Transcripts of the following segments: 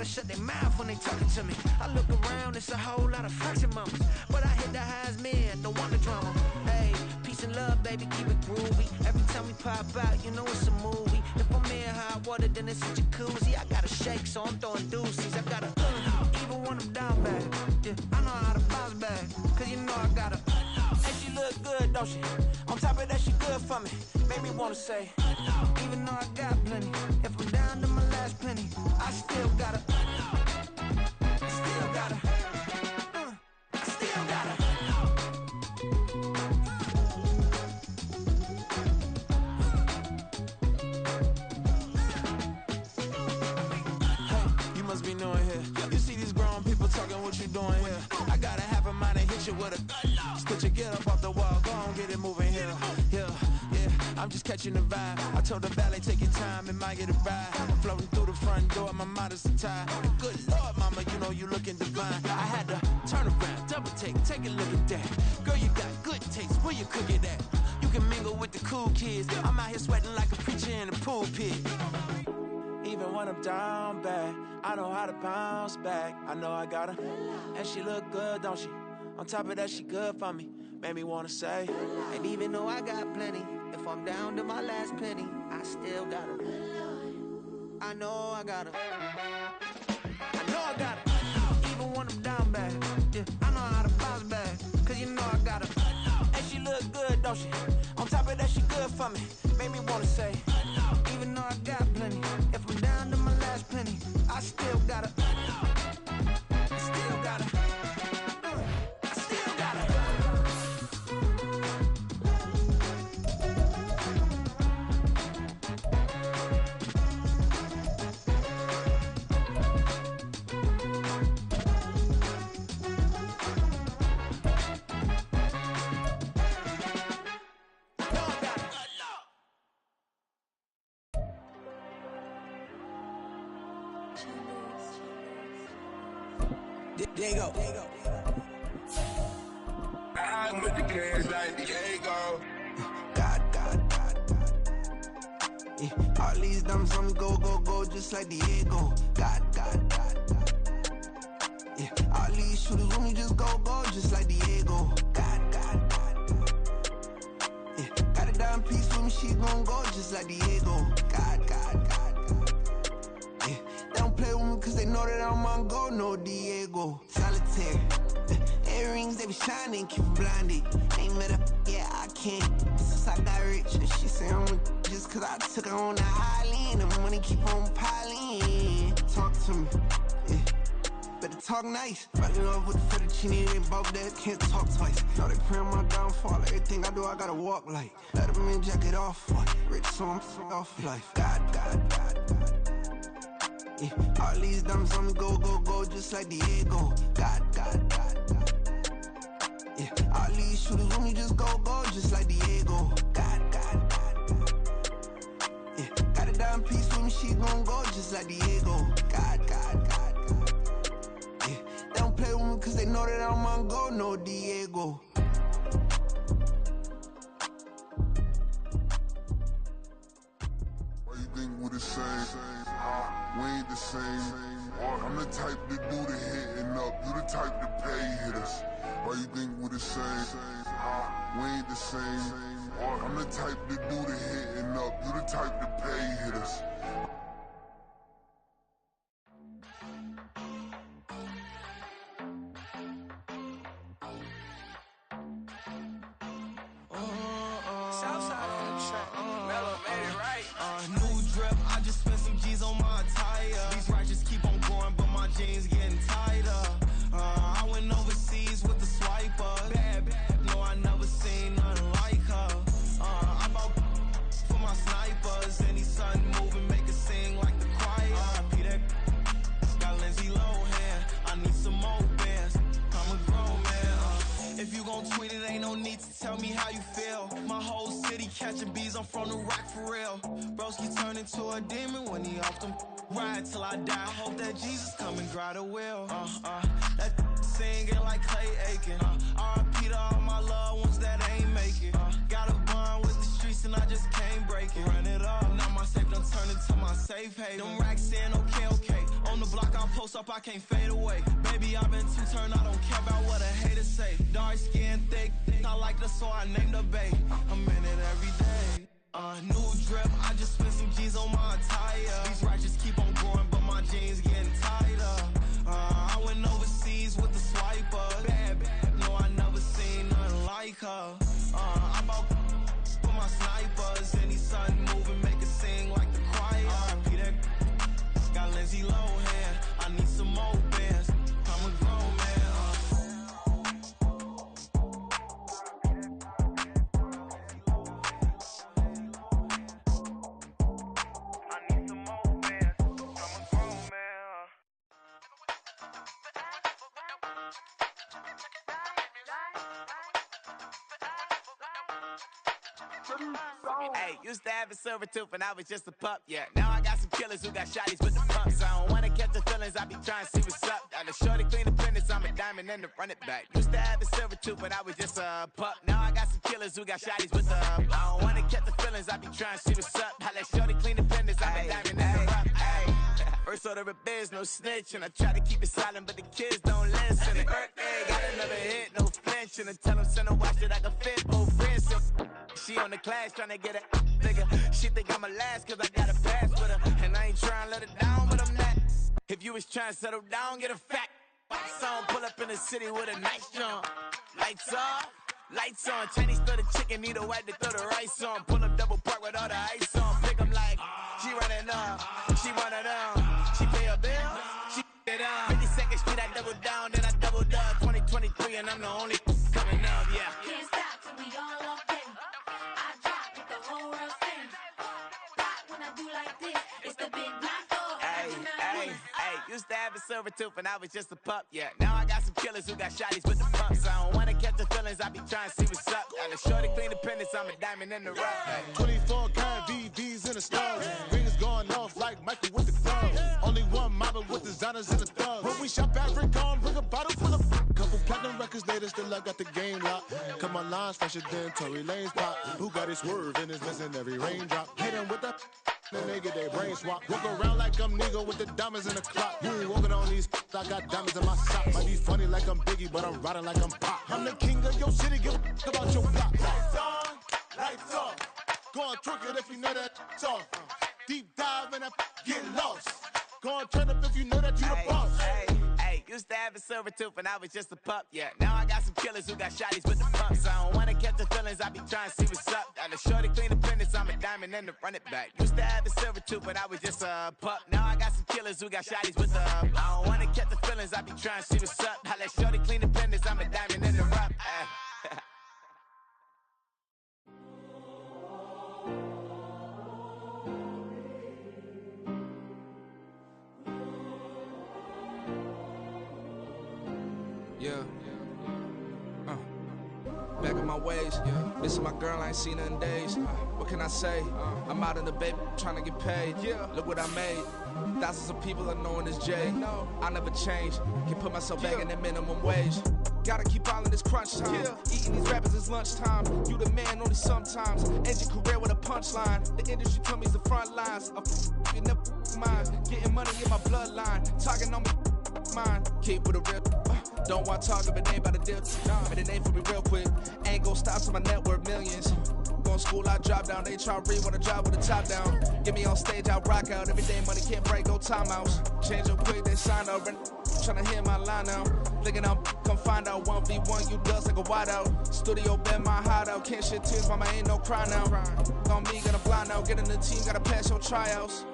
shut their mouth when they talking to me. I look around, it's a whole lot of flexing mamas, but I hit the highs, man, don't want the drama. Hey, peace and love, baby, keep it groovy. Every time we pop out, you know it's a movie. If I'm in hot water, then it's a jacuzzi. I gotta shake, so I'm throwing deuces. I gotta, even when I'm down bad, yeah, I know how to bounce back, cause you know I gotta. And she look good, don't she? On top of that, she good for me. Made me wanna say, even though I got plenty, if I'm down to my last penny, I still gotta, I still gotta, I still gotta. Hey, you must be new in here. You see these grown people talking, what you doing here? I gotta have a mind to hit you with a put your get up off the wall, go on, get it moving here. Yeah, I'm just catching the vibe. I told the valet, take your time, it might get a ride. I'm floating through the front door, my modest attire. Good Lord, mama, you know you looking divine. I had to turn around, double take a look at that. Girl, you got good taste, where you cook it at? You can mingle with the cool kids. I'm out here sweating like a preacher in a pool pit. Even when I'm down bad, I know how to bounce back. I know I got her, and she look good, don't she? On top of that, she good for me. Made me wanna say, and even though I got plenty, if I'm down to my last penny, I still got her. I know I got her. I know I got her. Even when I'm down bad, yeah, I know how to bounce back, cause you know I got her. And she look good, don't she? On top of that, she good for me. Made me wanna say, even though I got plenty, if I'm down to my last penny, I still got her. I still got her. Diego. I'm with the cash like Diego. God. Yeah, all these dumps on me go, just like Diego. God. Yeah, all these shooters on me just go, just like Diego. God. Yeah, got a dime piece with me, she gon' go just like Diego. God. Yeah, they don't play with me cause they know that I'm on go, no Diego. Solitaire. Earrings, they be shining, keep blinded. Ain't met up, yeah, I can't. Since I got rich, and she say I'm a just cause I took her on the island. The money keep on piling. Talk to me, yeah. Better talk nice. Fall in love with the fettuccine, they both dead, can't talk twice. Now they praying my downfall, everything I do, I gotta walk like. Let them in, jacket off, what? Rich, so I'm off life. God. Yeah, all these dumps on me go, just like Diego. God. Yeah, all these shooters on me just go, just like Diego. God. Yeah, got a dime piece with me, she gon' go just like Diego. God. Yeah, they don't play with me cause they know that I'm on go, no Diego. Why you think we the same? We ain't the same. I'm the type to do the hitting up, you the type to pay hitters. Why you think we the same? We ain't the same. I'm the type to do the hitting up, you the type to pay hitters. Southside on the track, Mellow made it right. New drip, I just spent some G's on my attire. These righteous keep on going, but my jeans getting tighter. I went overseas with the swiper. Bad, no, I never seen nothing like her. I bought for my snipers. Any sun moving, make it sing like the choir. Peter got Lindsay Lohan. I need some more bands. I'm a grown man. If you gon' tweet it, ain't no need to tell me how you feel. My whole city catching bees, I'm from the rock for real. Broski turned into a demon when he off them. Ride till I die. I hope that Jesus come and grab the wheel. That singing like Clay Aiken. R.I.P. to all my loved ones that ain't make it. Got a bond with the streets and I just can't break it. Run it up, now my safe done turned into my safe haven. Them racks in, okay. On the block, I post up, I can't fade away. Baby, I've been too turned, I don't care about what a hater say. Dark skin, thick, I like the so I named the bay. I'm in it every day. New drip, I just spent some G's on my attire. These righteous keep on growing, but my jeans getting tighter. I went overseas with the swiper. Bad, no, I never seen nothing like her. I'm about for my snipers. Any sudden moving, make it sing like the choir. RP that got Lindsay Lohan. I need some more bands. I'm a grown man. Hey, used to have a silver tooth and I was just a pup, yeah. Now I got some killers who got shotties with the pumps. I don't wanna catch the feelings, I be trying to see what's up. Got a shorty clean the business, I'm a diamond and to run it back. Used to have a silver tooth but I was just a pup. Now I got some killers who got shotties with the I don't wanna catch the feelings, I be trying to see what's up. I let shorty clean the business, I'm a diamond and to run it. First order of biz, no snitch, and I try to keep it silent, but the kids don't listen. And birthday, got another hit, no flinch, and I tell them send a watch that I can fit both friends. She on the class trying to get a nigga. She think I'm a last cause I got a pass with her. And I ain't trying to let her down, but I'm not. If you was trying to settle down, get a fact. Song pull up in the city with a nice jump. Lights off, lights on. Chinese throw the chicken, need a wipe to throw the rice on. Pull up double park with all the ice on. Pick 'em like, she running up, she one of them. She pay her bill, she it up. 52nd Street, I double down, then I doubled up. 2023 and I'm the only coming up, yeah. Can't stop till we all up in. I drop it, the whole world sings. Rock when I do like this, it's the big black dog. Hey, used to have a silver tooth and I was just a pup, yeah. Now I got some killers who got shotties with the pumps. I don't wanna catch the feelings, I be trying to see what's up. Got a shorty clean the pendants, I'm a diamond in the rough. Hey. 24 karat VVs in the stars. Rings going off like Michael with the clubs. Only one model with designers in the thugs. When we shop at Rick on, bring a bottle full of couple platinum records later, still I got the game locked. Cut my lines fresher than Tory Lane's pop. Who got his swerve and is missing every raindrop. Hit him with the then they get their brain swap. Walk around like I'm Negro with the diamonds in the clock. You ain't walking on these, I got diamonds in my sock. Might be funny like I'm Biggie, but I'm riding like I'm Pop. I'm the king of your city, give a about your block. Lights on, lights off. Go on, twerk it if you know that's off. Deep dive and get lost. Go on, turn up if you know that you the boss. Hey, used to have a silver tooth and I was just a pup, yeah. Now I got some killers who got shotties with the pumps. I don't wanna catch the feelings, I be trying to see what's up. Got a shorty clean the pendants, I'm a diamond and to run it back. Used to have a silver tooth but I was just a pup. Now I got some killers who got shotties with the I don't wanna catch the feelings, I be trying to see what's up. I let shorty clean the pendants, I'm a diamond and to run. Yeah. Back in my ways. Missing my girl, I ain't seen her in days. What can I say? I'm out in the baby trying to get paid. Look what I made. Thousands of people are knowing this Jay. I never change. Can put myself back in that minimum wage. Gotta keep all in this crunch time. Eating these rappers is lunchtime. You the man only sometimes. End your career with a punchline. The industry told me it's the front lines. You never mind. Getting money in my bloodline. Talking on me. Mine. Keep with a real. Don't want to talk if it ain't about the deal. But it ain't for me real quick. Ain't gon' stop till my net worth millions. Going school, I drop down. They try to read when I drive with the top down. Get me on stage, I rock out. Every day money can't break, no timeouts. Change up quick, they sign up. Tryna hear my line now. Thinking I'm come find out 1v1, you dust like a wideout. Studio been my hideout. Can't shed tears, mama ain't no cry now. On me, gonna blind out. Get in the team, gotta pass your tryouts.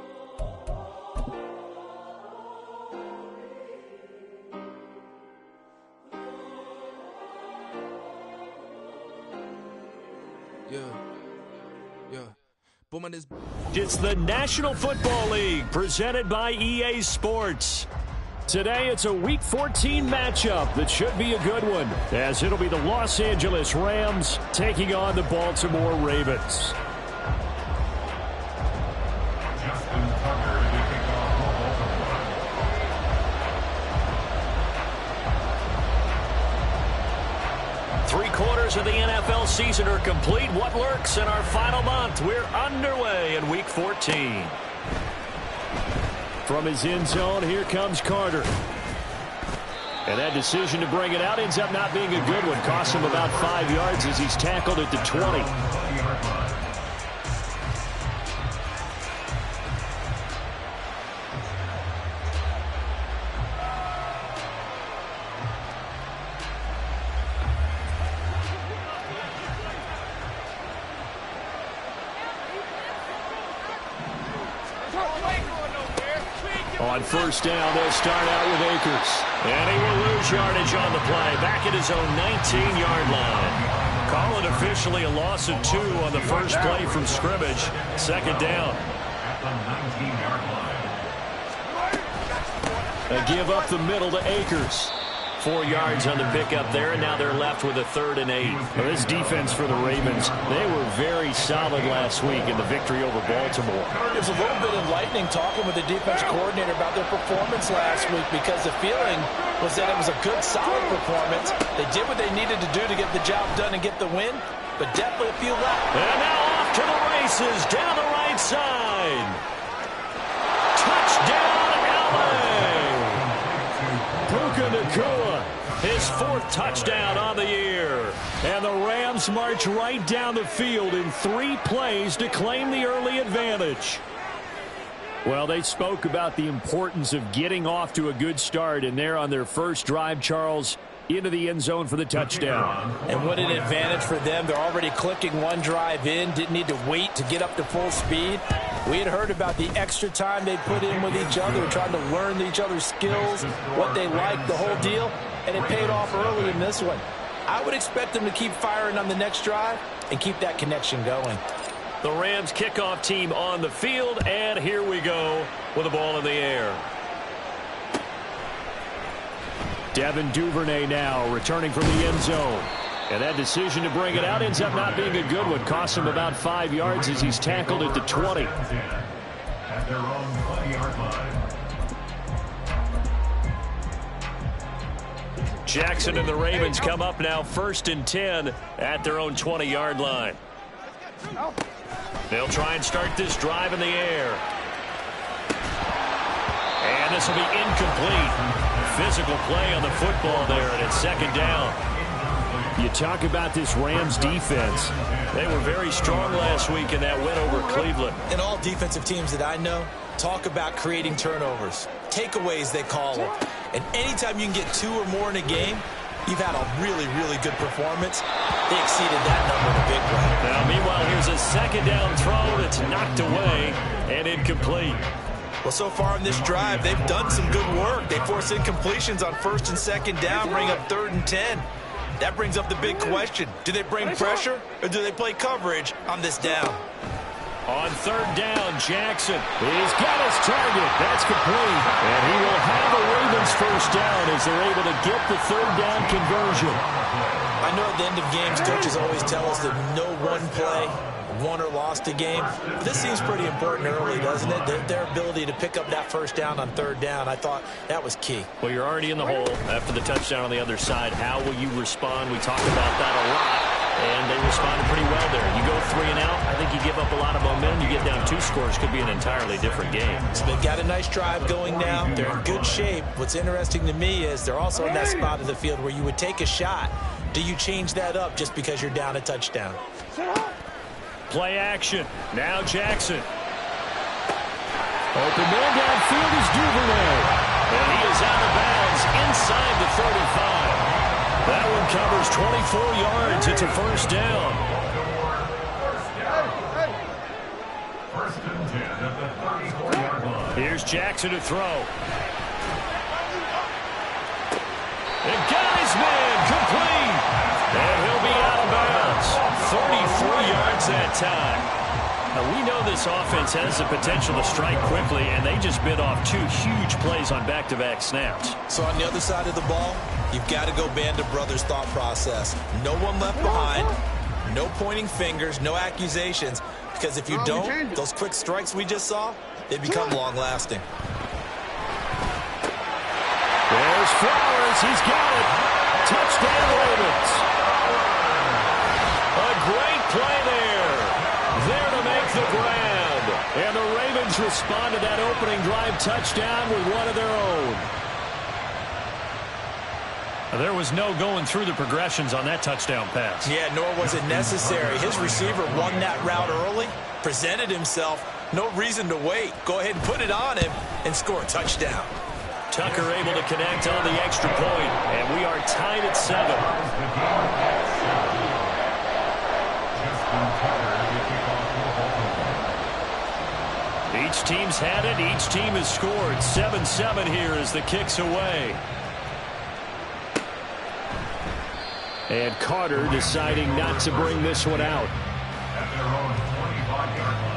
Booming is. It's the National Football League presented by EA Sports. Today it's a Week 14 matchup that should be a good one, as it'll be the Los Angeles Rams taking on the Baltimore Ravens. Three-quarters of the NFL season are complete. What lurks in our final month? We're underway in Week 14. From his end zone, here comes Carter. And that decision to bring it out ends up not being a good one. Costs him about 5 yards as he's tackled at the 20. On first down, they'll start out with Akers. And he will lose yardage on the play. Back at his own 19-yard line. Call it officially a loss of 2 on the first play from scrimmage. Second down. They give up the middle to Akers. 4 yards on the pickup there, and now they're left with a 3rd and 8. Well, this defense for the Ravens, they were very solid last week in the victory over Baltimore. There's a little bit enlightening talking with the defense coordinator about their performance last week, because the feeling was that it was a good, solid performance. They did what they needed to do to get the job done and get the win, but definitely a few left. And now off to the races down the right side. Touchdown, LA! Puka Nacua, his 4th touchdown on the year. And the Rams march right down the field in 3 plays to claim the early advantage. Well, they spoke about the importance of getting off to a good start, and they're on their first drive, Charles, into the end zone for the touchdown. And what an advantage for them. They're already clicking 1 drive in, didn't need to wait to get up to full speed. We had heard about the extra time they put in with each other, trying to learn each other's skills, what they like, the whole deal, and it paid off early in this one. I would expect them to keep firing on the next drive and keep that connection going. The Rams kickoff team on the field, and here we go with the ball in the air. Devin Duvernay now returning from the end zone. And that decision to bring it out ends up not being a good one. Costs him about 5 yards as he's tackled at the 20. At their own 20-yard line. Jackson and the Ravens come up now 1st and 10 at their own 20-yard line. They'll try and start this drive in the air. And this will be incomplete. Physical play on the football there, and it's 2nd down. You talk about this Rams defense. They were very strong last week in that win over Cleveland. And all defensive teams that I know talk about creating turnovers. Takeaways, they call them. And anytime you can get 2 or more in a game, you've had a really, really good performance. They exceeded that number in a big way. Now, meanwhile, here's a 2nd down throw that's knocked away and incomplete. Well, so far in this drive, they've done some good work. They force incompletions on 1st and 2nd down, bring up 3rd and 10. That brings up the big question. Do they bring pressure, or do they play coverage on this down? On 3rd down, Jackson. He's got his target. That's complete. And he will have a Ravens 1st down as they're able to get the 3rd down conversion. I know at the end of games, coaches always tell us that no one play won or lost a game. But this seems pretty important early, doesn't it? Their ability to pick up that 1st down on 3rd down, I thought that was key. Well, you're already in the hole after the touchdown on the other side. How will you respond? We talked about that a lot, and they responded pretty well there. You go 3 and out, I think you give up a lot of momentum. You get down 2 scores, could be an entirely different game. So they've got a nice drive going now. They're in good shape. What's interesting to me is they're also in that spot of the field where you would take a shot. Do you change that up just because you're down a touchdown? Play action. Now Jackson. Open man downfield is Duvernay. And he is out of bounds inside the 35. That one covers 24 yards. It's a 1st down. 1st and 10 at the 34-yard line. Here's Jackson to throw. And got his man complete. And he'll be out of bounds. 34 yards that time. Now, we know this offense has the potential to strike quickly, and they just bit off 2 huge plays on back-to-back snaps. So on the other side of the ball, you've got to go band of brothers thought process. No one left behind, no pointing fingers, no accusations, because if you don't, those quick strikes we just saw, they become long-lasting. There's Flowers. He's got it. Touchdown, Ravens. A great play there. There to make the grab. And the Ravens Rams respond to that opening drive touchdown with one of their own. There was no going through the progressions on that touchdown pass. Yeah, nor was it necessary. His receiver won that route early, presented himself. No reason to wait. Go ahead and put it on him and score a touchdown. Tucker able to connect on the extra point, and we are tied at 7. Each team's had it. Each team has scored. 7-7 here as the kick's away. And Carter deciding not to bring this one out. At their own 25-yard line.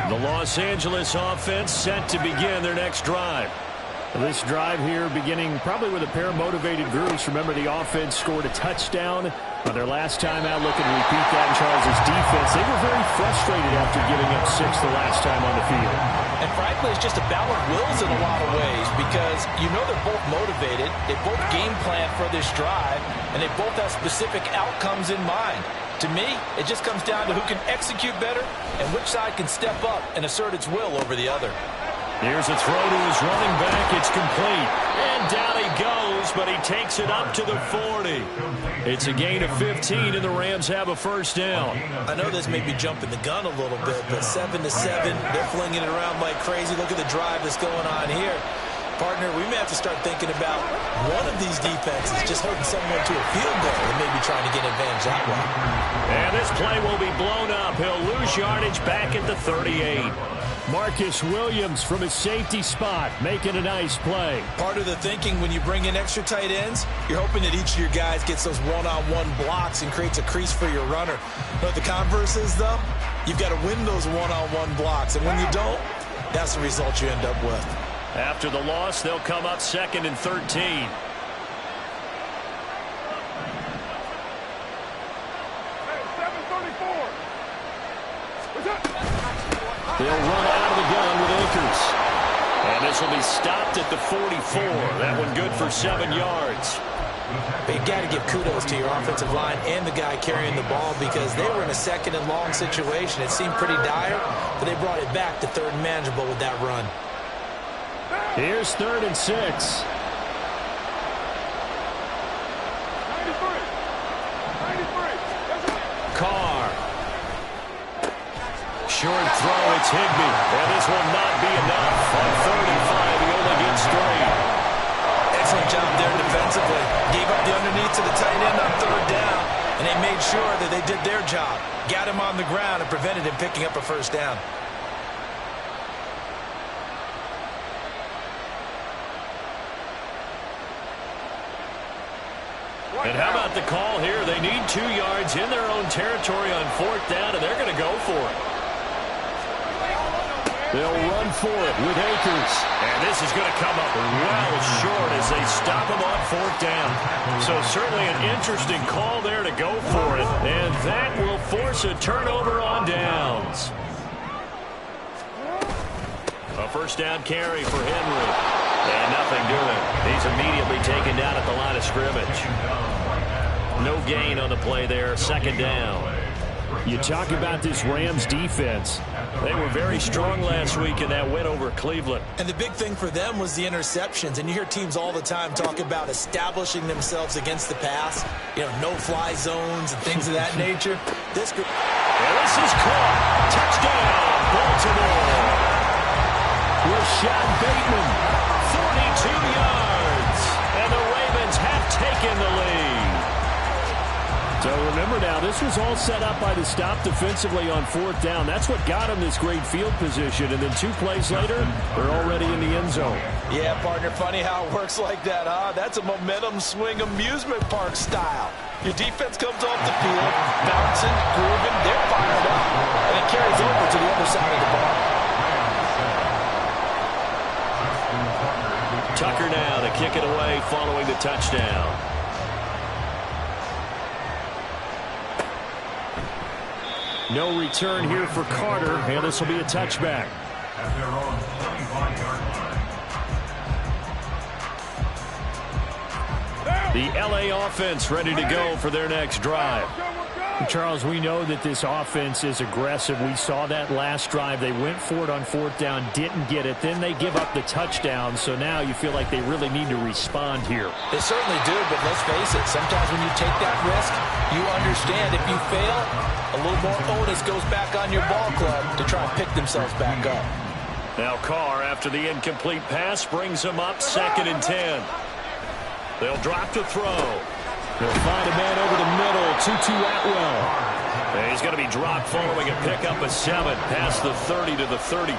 The Los Angeles offense set to begin their next drive. This drive here beginning probably with a pair of motivated groups. Remember, the offense scored a touchdown on their last time out. Looking to repeat that in Charles' defense. They were very frustrated after giving up 6 the last time on the field. And frankly, it's just a battle of wills in a lot of ways because you know they're both motivated. They both game plan for this drive, and they both have specific outcomes in mind. To me, it just comes down to who can execute better and which side can step up and assert its will over the other. Here's a throw to his running back. It's complete. And down he goes, but he takes it up to the 40. It's a gain of 15, and the Rams have a first down. I know this may be jumping the gun a little bit, but 7-7, they're flinging it around like crazy. Look at the drive that's going on here. Partner, we may have to start thinking about one of these defenses just holding someone to a field goal and maybe trying to get advantage that way. And this play will be blown up. He'll lose yardage back at the 38. Marcus Williams from his safety spot making a nice play. Part of the thinking when you bring in extra tight ends, you're hoping that each of your guys gets those one-on-one blocks and creates a crease for your runner. You know what the converse is, though? You've got to win those one-on-one blocks, and when you don't, that's the result you end up with. After the loss, they'll come up 2nd and 13. They'll run out of the gun with Akers. And this will be stopped at the 44. That one good for 7 yards. But you got to give kudos to your offensive line and the guy carrying the ball because they were in a 2nd and long situation. It seemed pretty dire, but they brought it back to 3rd and manageable with that run. Here's 3rd and 6. Carr. Short throw, it's Higbee. And this will not be enough. On 3rd and 5, he only gets 3. Excellent job there defensively. Gave up the underneath to the tight end on 3rd down, and they made sure that they did their job. Got him on the ground and prevented him picking up a first down. And how about the call here? They need 2 yards in their own territory on 4th down, and they're going to go for it. They'll run for it with Akers. And this is going to come up well short as they stop him on 4th down. So certainly an interesting call there to go for it. And that will force a turnover on downs. A first down carry for Henry. And nothing doing. He's immediately taken down at the line of scrimmage. No gain on the play there. 2nd down. You talk about this Rams defense. They were very strong last week in that win over Cleveland. And the big thing for them was the interceptions. And you hear teams all the time talk about establishing themselves against the pass. You know, no-fly zones and things of that nature. This is caught. Touchdown, Baltimore. Rashad Bateman, 42 yards. And the Ravens have taken the lead. So remember now, this was all set up by the stop defensively on 4th down. That's what got him this great field position. And then 2 plays later, they're already in the end zone. Yeah, partner, funny how it works like that, huh? That's a momentum swing amusement park style. Your defense comes off the field, bouncing, grooving, they're fired up, and it carries over to the other side of the ball. Tucker now to kick it away following the touchdown. No return here for Carter, and this will be a touchback. At their own 25-yard line. The LA offense ready to go for their next drive. Charles, we know that this offense is aggressive. We saw that last drive. They went for it on 4th down, didn't get it. Then they give up the touchdown. So now you feel like they really need to respond here. They certainly do, but let's face it. Sometimes when you take that risk, you understand if you fail, a little more onus goes back on your ball club to try and pick themselves back up. Now Carr, after the incomplete pass, brings them up 2nd and 10. They'll drop to throw. They'll find a man over the middle, 2-2 Atwell. And he's going to be dropped following a pickup of 7 past the 30 to the 32.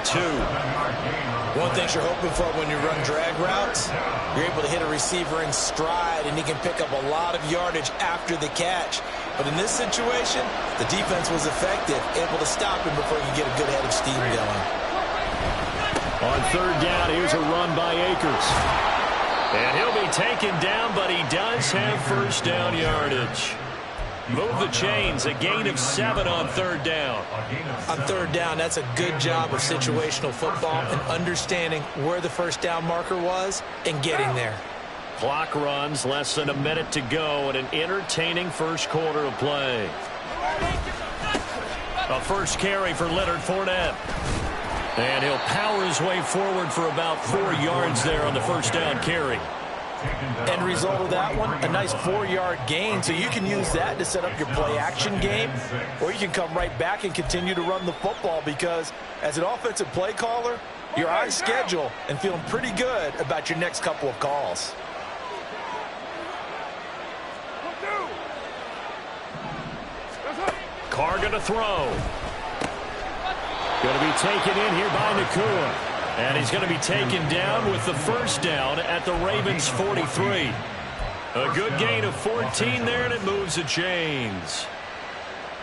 One thing you're hoping for when you run drag routes, you're able to hit a receiver in stride, and he can pick up a lot of yardage after the catch. But in this situation, the defense was effective, able to stop him before he could get a good head of steam going. On 3rd down, here's a run by Akers. And he'll be taken down, but he does have 1st down yardage. Move the chains, a gain of 7 on 3rd down. On 3rd down, that's a good job of situational football and understanding where the 1st down marker was and getting there. Clock runs, less than a minute to go, and an entertaining first quarter of play. A first carry for Leonard Fournette. And he'll power his way forward for about 4 yards there on the 1st down carry. End result of that one, a nice 4-yard gain, so you can use that to set up your play-action game, or you can come right back and continue to run the football because as an offensive play caller, you're on schedule and feeling pretty good about your next couple of calls. Carr going to throw. Going to be taken in here by Nakua. And he's going to be taken down with the 1st down at the Ravens' 43. A good gain of 14 there, and it moves the chains.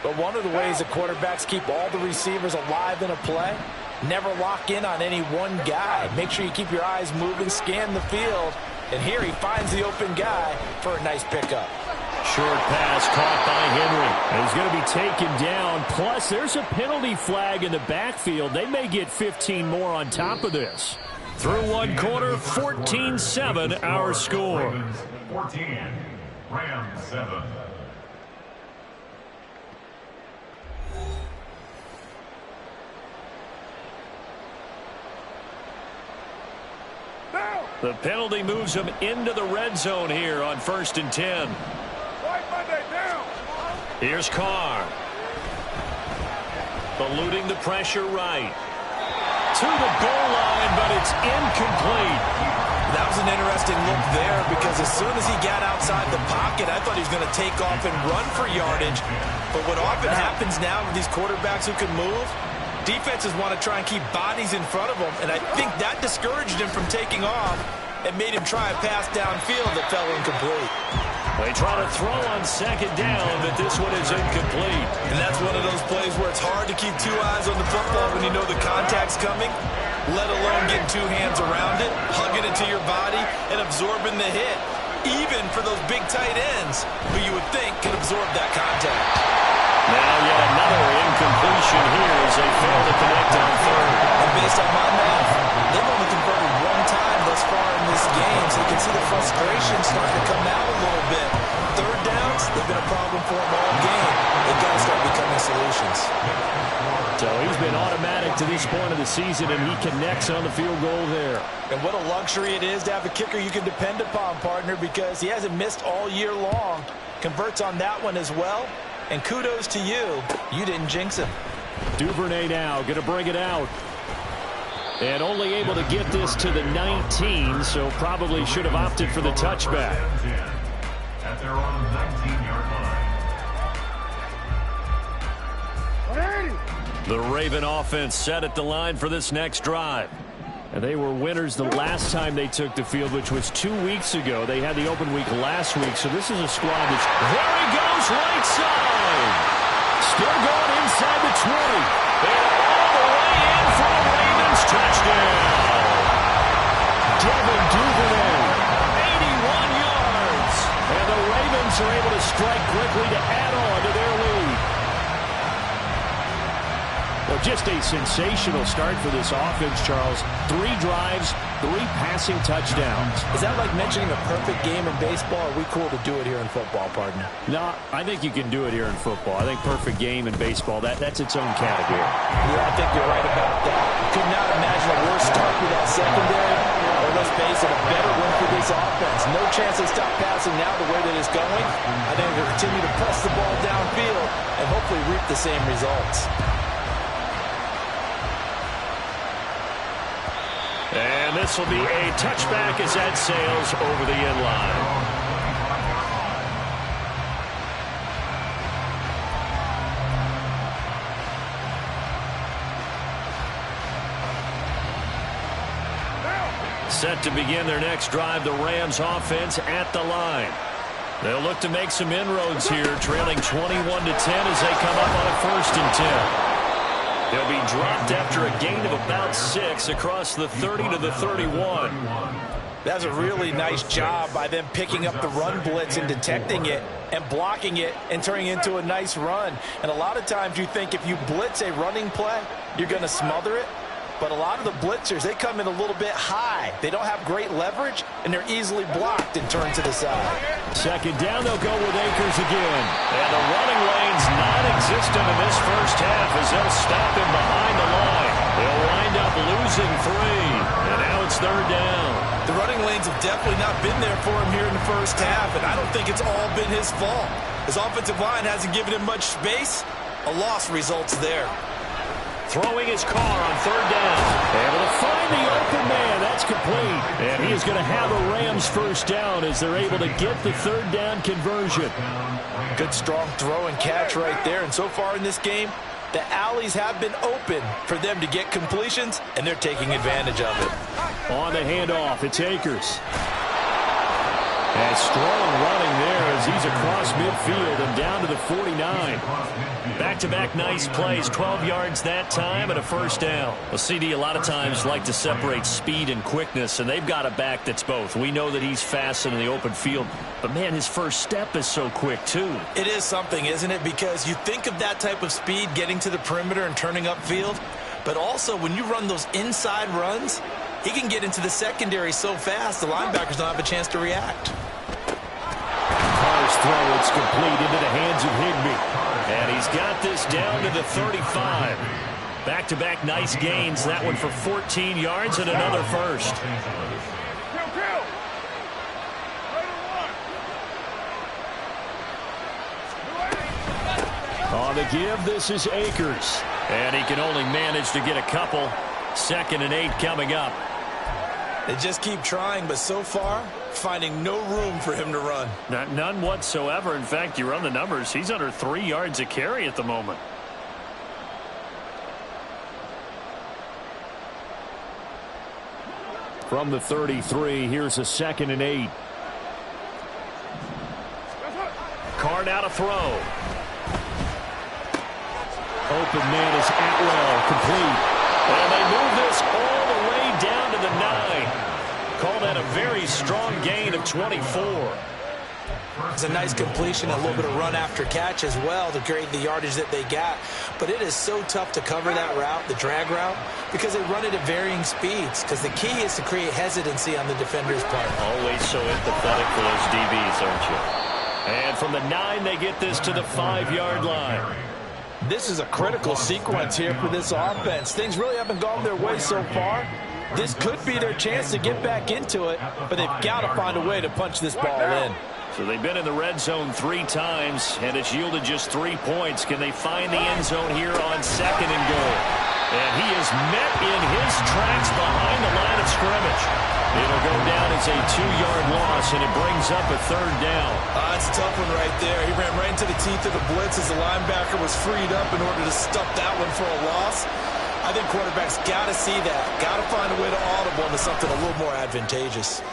But one of the ways the quarterbacks keep all the receivers alive in a play, never lock in on any one guy. Make sure you keep your eyes moving, scan the field. And here he finds the open guy for a nice pickup. Short pass caught by Henry. He's going to be taken down. Plus, there's a penalty flag in the backfield. They may get 15 more on top of this. Through one quarter, 14-7 our score. 14, Rams 7. The penalty moves him into the red zone here on 1st and 10. Here's Carr. Eluding the pressure right. To the goal line, but it's incomplete. That was an interesting look there because as soon as he got outside the pocket, I thought he was going to take off and run for yardage. But what often happens now with these quarterbacks who can move, defenses want to try and keep bodies in front of them, and I think that discouraged him from taking off and made him try a pass downfield that fell incomplete. They try to throw on 2nd down, but this one is incomplete. And that's one of those plays where it's hard to keep 2 eyes on the football when you know the contact's coming, let alone getting 2 hands around it, hugging it to your body, and absorbing the hit, even for those big tight ends who you would think can absorb that contact. Now yet another incompletion here as they fail to connect on 3rd. And based on my math, they've only converted 1 time thus far in this game, so you can see the frustration starting to come out a little bit. 3rd downs, they've been a problem for them all game. They've got to start becoming solutions. So he's been automatic to this point of the season, and he connects on the field goal there. And what a luxury it is to have a kicker you can depend upon, partner, because he hasn't missed all year long. Converts on that one as well. And kudos to you. You didn't jinx him. Duvernay now going to bring it out. And only able to get this to the 19, so probably should have opted for the touchback. At their own 19-yard line. The Raven offense set at the line for this next drive. And they were winners the last time they took the field, which was 2 weeks ago. They had the open week last week, so this is a squad that's... There he goes, right side! Still going inside the 20. And all the way in for a Ravens touchdown. Devin Duvernay, 81 yards. And the Ravens are able to strike quickly to add on to their lead. Well, just a sensational start for this offense, Charles. 3 drives, 3 passing touchdowns. Is that like mentioning a perfect game in baseball? Or are we cool to do it here in football, partner? No, I think you can do it here in football. I think perfect game in baseball, that's its own category. Yeah, I think you're right about that. Could not imagine a worse start for that secondary. Or let's face it, a better win for this offense. No chance they stop passing now the way that it's going. I think they'll continue to press the ball downfield and hopefully reap the same results. And this will be a touchback as that sails over the end line. Set to begin their next drive, the Rams offense at the line. They'll look to make some inroads here, trailing 21-10 as they come up on a 1st and 10. They'll be dropped after a gain of about 6 across the 30 to the 31. That's a really nice job by them picking up the run blitz and detecting it and blocking it and turning it into a nice run. And a lot of times you think if you blitz a running play, you're going to smother it. But a lot of the blitzers, they come in a little bit high. They don't have great leverage, and they're easily blocked and turned to the side. 2nd down, they'll go with Akers again. And the running lane's non-existent in this first half as they'll stop him behind the line. They'll wind up losing 3, and now it's 3rd down. The running lanes have definitely not been there for him here in the first half, and I don't think it's all been his fault. His offensive line hasn't given him much space. A loss results there. Throwing his car on 3rd down. Able to find the open man. That's complete. And he is going to have a Rams 1st down as they're able to get the 3rd down conversion. Good strong throw and catch right there. And so far in this game, the alleys have been open for them to get completions, and they're taking advantage of it. On the handoff, it's Akers. And strong running there as he's across midfield and down to the 49. Back-to-back nice plays, 12 yards that time and a 1st down. Well, CD a lot of times like to separate speed and quickness, and they've got a back that's both. We know that he's fast in the open field, but, man, his first step is so quick, too. It is something, isn't it? Because you think of that type of speed getting to the perimeter and turning upfield, but also when you run those inside runs, he can get into the secondary so fast the linebackers don't have a chance to react. Carr's throw, it's complete into the hands of Higbee. And he's got this down to the 35. Back-to-back nice gains. That one for 14 yards and another 1st. On the give, this is Akers. And he can only manage to get a couple. 2nd and 8 coming up. They just keep trying, but so far, finding no room for him to run. None whatsoever. In fact, you run the numbers. He's under 3 yards a carry at the moment. From the 33, here's a 2nd and 8. Carr now to throw. Open man is Atwell, complete. And they move this all the way down to the 9. Call that a very strong gain of 24. It's a nice completion, a little bit of run after catch as well to create the yardage that they got. But it is so tough to cover that route, the drag route, because they run it at varying speeds. Because the key is to create hesitancy on the defender's part. Always so empathetic for those DBs, aren't you? And from the 9, they get this to the 5-yard line. This is a critical sequence here for this offense. Things really haven't gone their way so far. This could be their chance to get back into it, but they've got to find a way to punch this ball in. So they've been in the red zone 3 times, and it's yielded just 3 points. Can they find the end zone here on 2nd and goal? And he is met in his tracks behind the line of scrimmage. It'll go down as a 2-yard loss, and it brings up a 3rd down. That's a tough one right there. He ran right into the teeth of the blitz as the linebacker was freed up in order to stuff that one for a loss. I think quarterbacks got to see that. Got to find a way to audible into something a little more advantageous.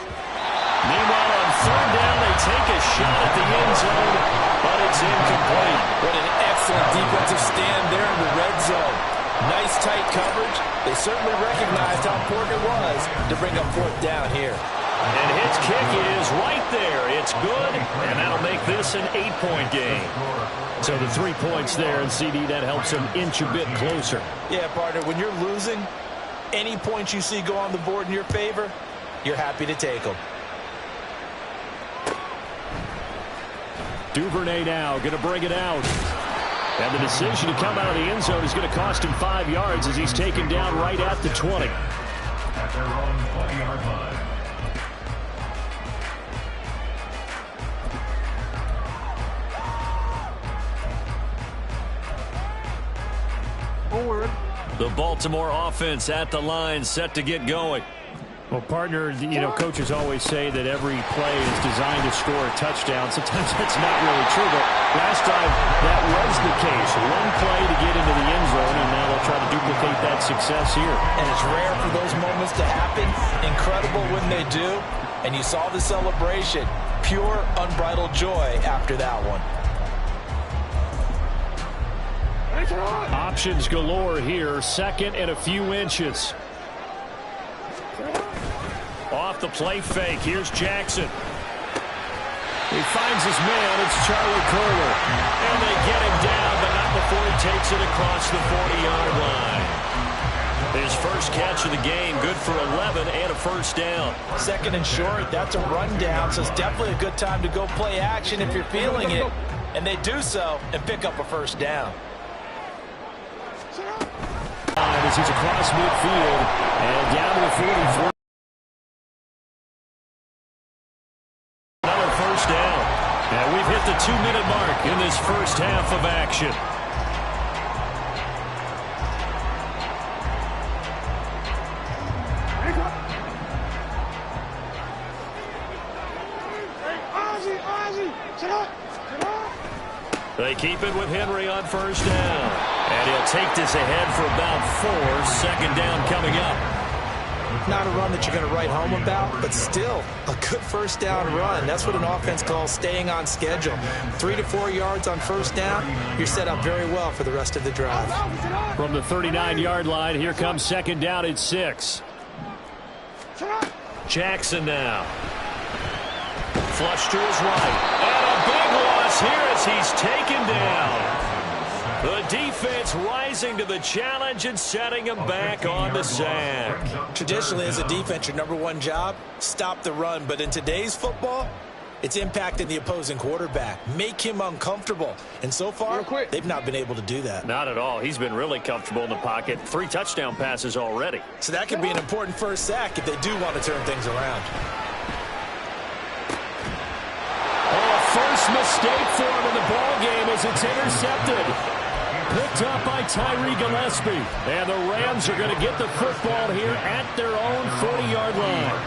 Meanwhile, on 3rd down, they take a shot at the end zone, but it's incomplete. What an excellent defensive stand there in the red zone. Nice tight coverage. They certainly recognized how important it was to bring up 4th down here. And his kick is right there. It's good, and that'll make make this an 8-point game. So the 3 points there, and CD, that helps them inch a bit closer. Yeah, partner, when you're losing, any points you see go on the board in your favor, you're happy to take them. Duvernay now going to bring it out. And the decision to come out of the end zone is going to cost him 5 yards as he's taken down right at the 20. At their own 20-yard line. The Baltimore offense at the line, set to get going. Well, partner, you know, coaches always say that every play is designed to score a touchdown. Sometimes that's not really true, but last time that was the case. One play to get into the end zone, and now they'll try to duplicate that success here. And it's rare for those moments to happen. Incredible when they do. And you saw the celebration. Pure, unbridled joy after that one. Options galore here. Second and a few inches. Off the play fake. Here's Jackson. He finds his man. It's Charlie Curler. And they get him down, but not before he takes it across the 40-yard line. His first catch of the game, good for 11 and a first down. Second and short, that's a rundown, so it's definitely a good time to go play action if you're feeling it. And they do so and pick up a first down. As he's across midfield and down to the 44. Another first down. And we've hit the 2-minute mark in this first half of action. They keep it with Henry on first down. And he'll take this ahead for about 4. Second down coming up. Not a run that you're going to write home about, but still a good first down run. That's what an offense calls staying on schedule. 3 to 4 yards on first down, you're set up very well for the rest of the drive. From the 39-yard line, here comes second down at 6. Jackson now. Flush to his right. And a big loss here as he's taken down. The defense rising to the challenge and setting him back on the sack. Traditionally, as a defense, your number one job, stop the run. But in today's football, it's impacting the opposing quarterback. Make him uncomfortable. And so far, they've not been able to do that. Not at all. He's been really comfortable in the pocket. 3 touchdown passes already. So that could be an important first sack if they do want to turn things around. First mistake for him in the ball game as it's intercepted. Picked up by Tyree Gillespie. And the Rams are going to get the football here at their own 40-yard line.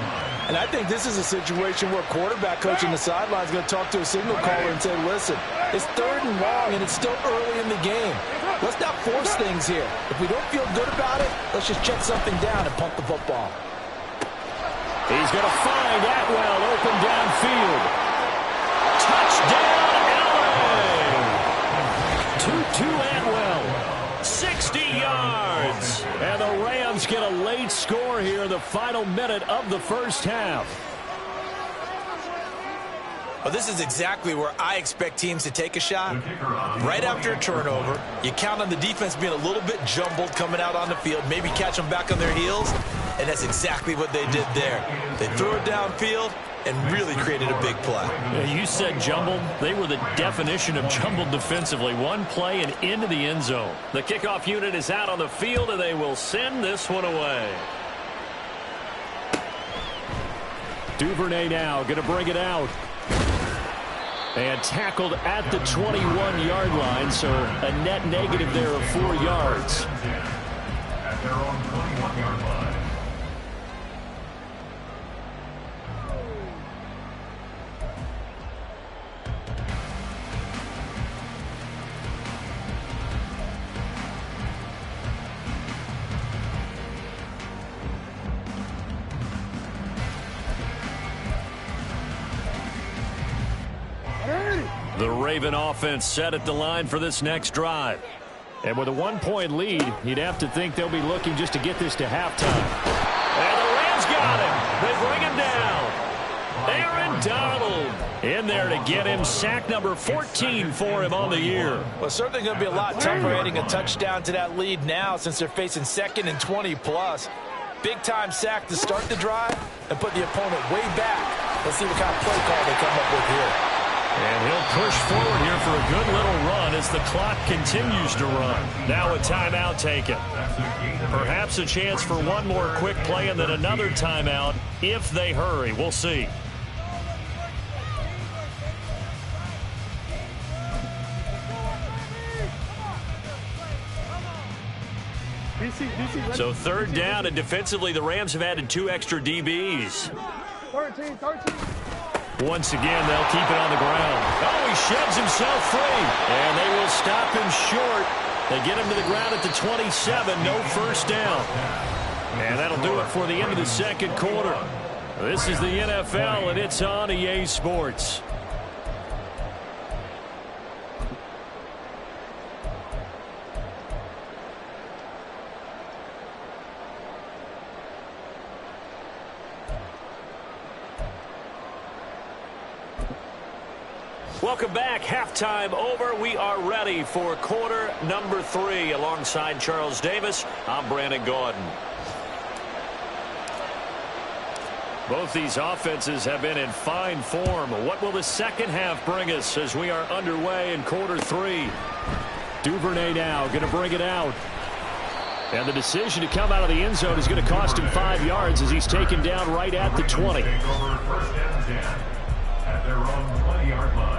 And I think this is a situation where quarterback coach on the sideline is going to talk to a signal caller and say, listen, it's 3rd and long and it's still early in the game. Let's not force things here. If we don't feel good about it, let's just check something down and punt the football. He's going to find Atwell open downfield. Touchdown, LA! Tutu Atwell, 60 yards. And the Rams get a late score here in the final minute of the first half. Well, this is exactly where I expect teams to take a shot. Right after a turnover, you count on the defense being a little bit jumbled coming out on the field, maybe catch them back on their heels, and that's exactly what they did there. They threw it downfield and really created a big play. Yeah, you said jumbled. They were the definition of jumbled defensively. One play and into the end zone. The kickoff unit is out on the field, and they will send this one away. Duvernay now going to bring it out. And tackled at the 21-yard line, so a net negative there of 4 yards. At their own 21-yard line. The Raven offense set at the line for this next drive. And with a 1-point lead, you'd have to think they'll be looking just to get this to halftime. And the Rams got him. They bring him down. Aaron Donald in there to get him. Sack number 14 for him on the year. Well, certainly going to be a lot tougher adding a touchdown to that lead now since they're facing 2nd and 20+. Big-time sack to start the drive and put the opponent way back. Let's see what kind of play call they come up with here. And he'll push forward here for a good little run as the clock continues to run. Now a timeout taken. Perhaps a chance for one more quick play and then another timeout if they hurry. We'll see. So 3rd down, and defensively the Rams have added 2 extra DBs. 13. Once again, they'll keep it on the ground. Oh, he sheds himself free. And they will stop him short. They get him to the ground at the 27. No first down. And that'll do it for the end of the 2nd quarter. This is the NFL, and it's on EA Sports. Welcome back. Halftime over. We are ready for quarter number 3. Alongside Charles Davis, I'm Brandon Gaudin. Both these offenses have been in fine form. What will the second half bring us as we are underway in quarter 3? Duvernay now going to bring it out. And the decision to come out of the end zone is going to cost him 5 yards as he's taken down right at the 20. First and 10 at their own 20-yard line.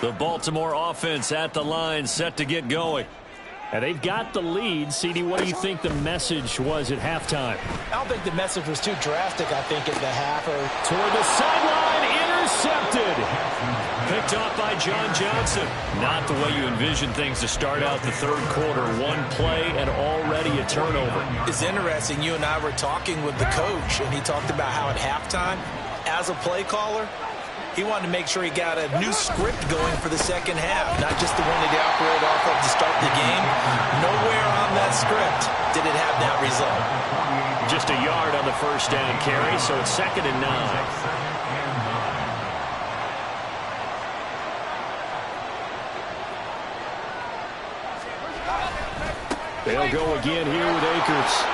The Baltimore offense at the line, set to get going. And they've got the lead. CD, what do you think the message was at halftime? I don't think the message was too drastic, I think, at the half. Toward the sideline, intercepted. Picked off by John Johnson. Not the way you envision things to start out the 3rd quarter. 1 play and already a turnover. It's interesting. You and I were talking with the coach, and he talked about how at halftime, as a play caller, he wanted to make sure he got a new script going for the second half, not just the one that he operated off of to start the game. Nowhere on that script did it have that result. Just a yard on the first down carry, so it's 2nd and 9. They'll go again here with Akers.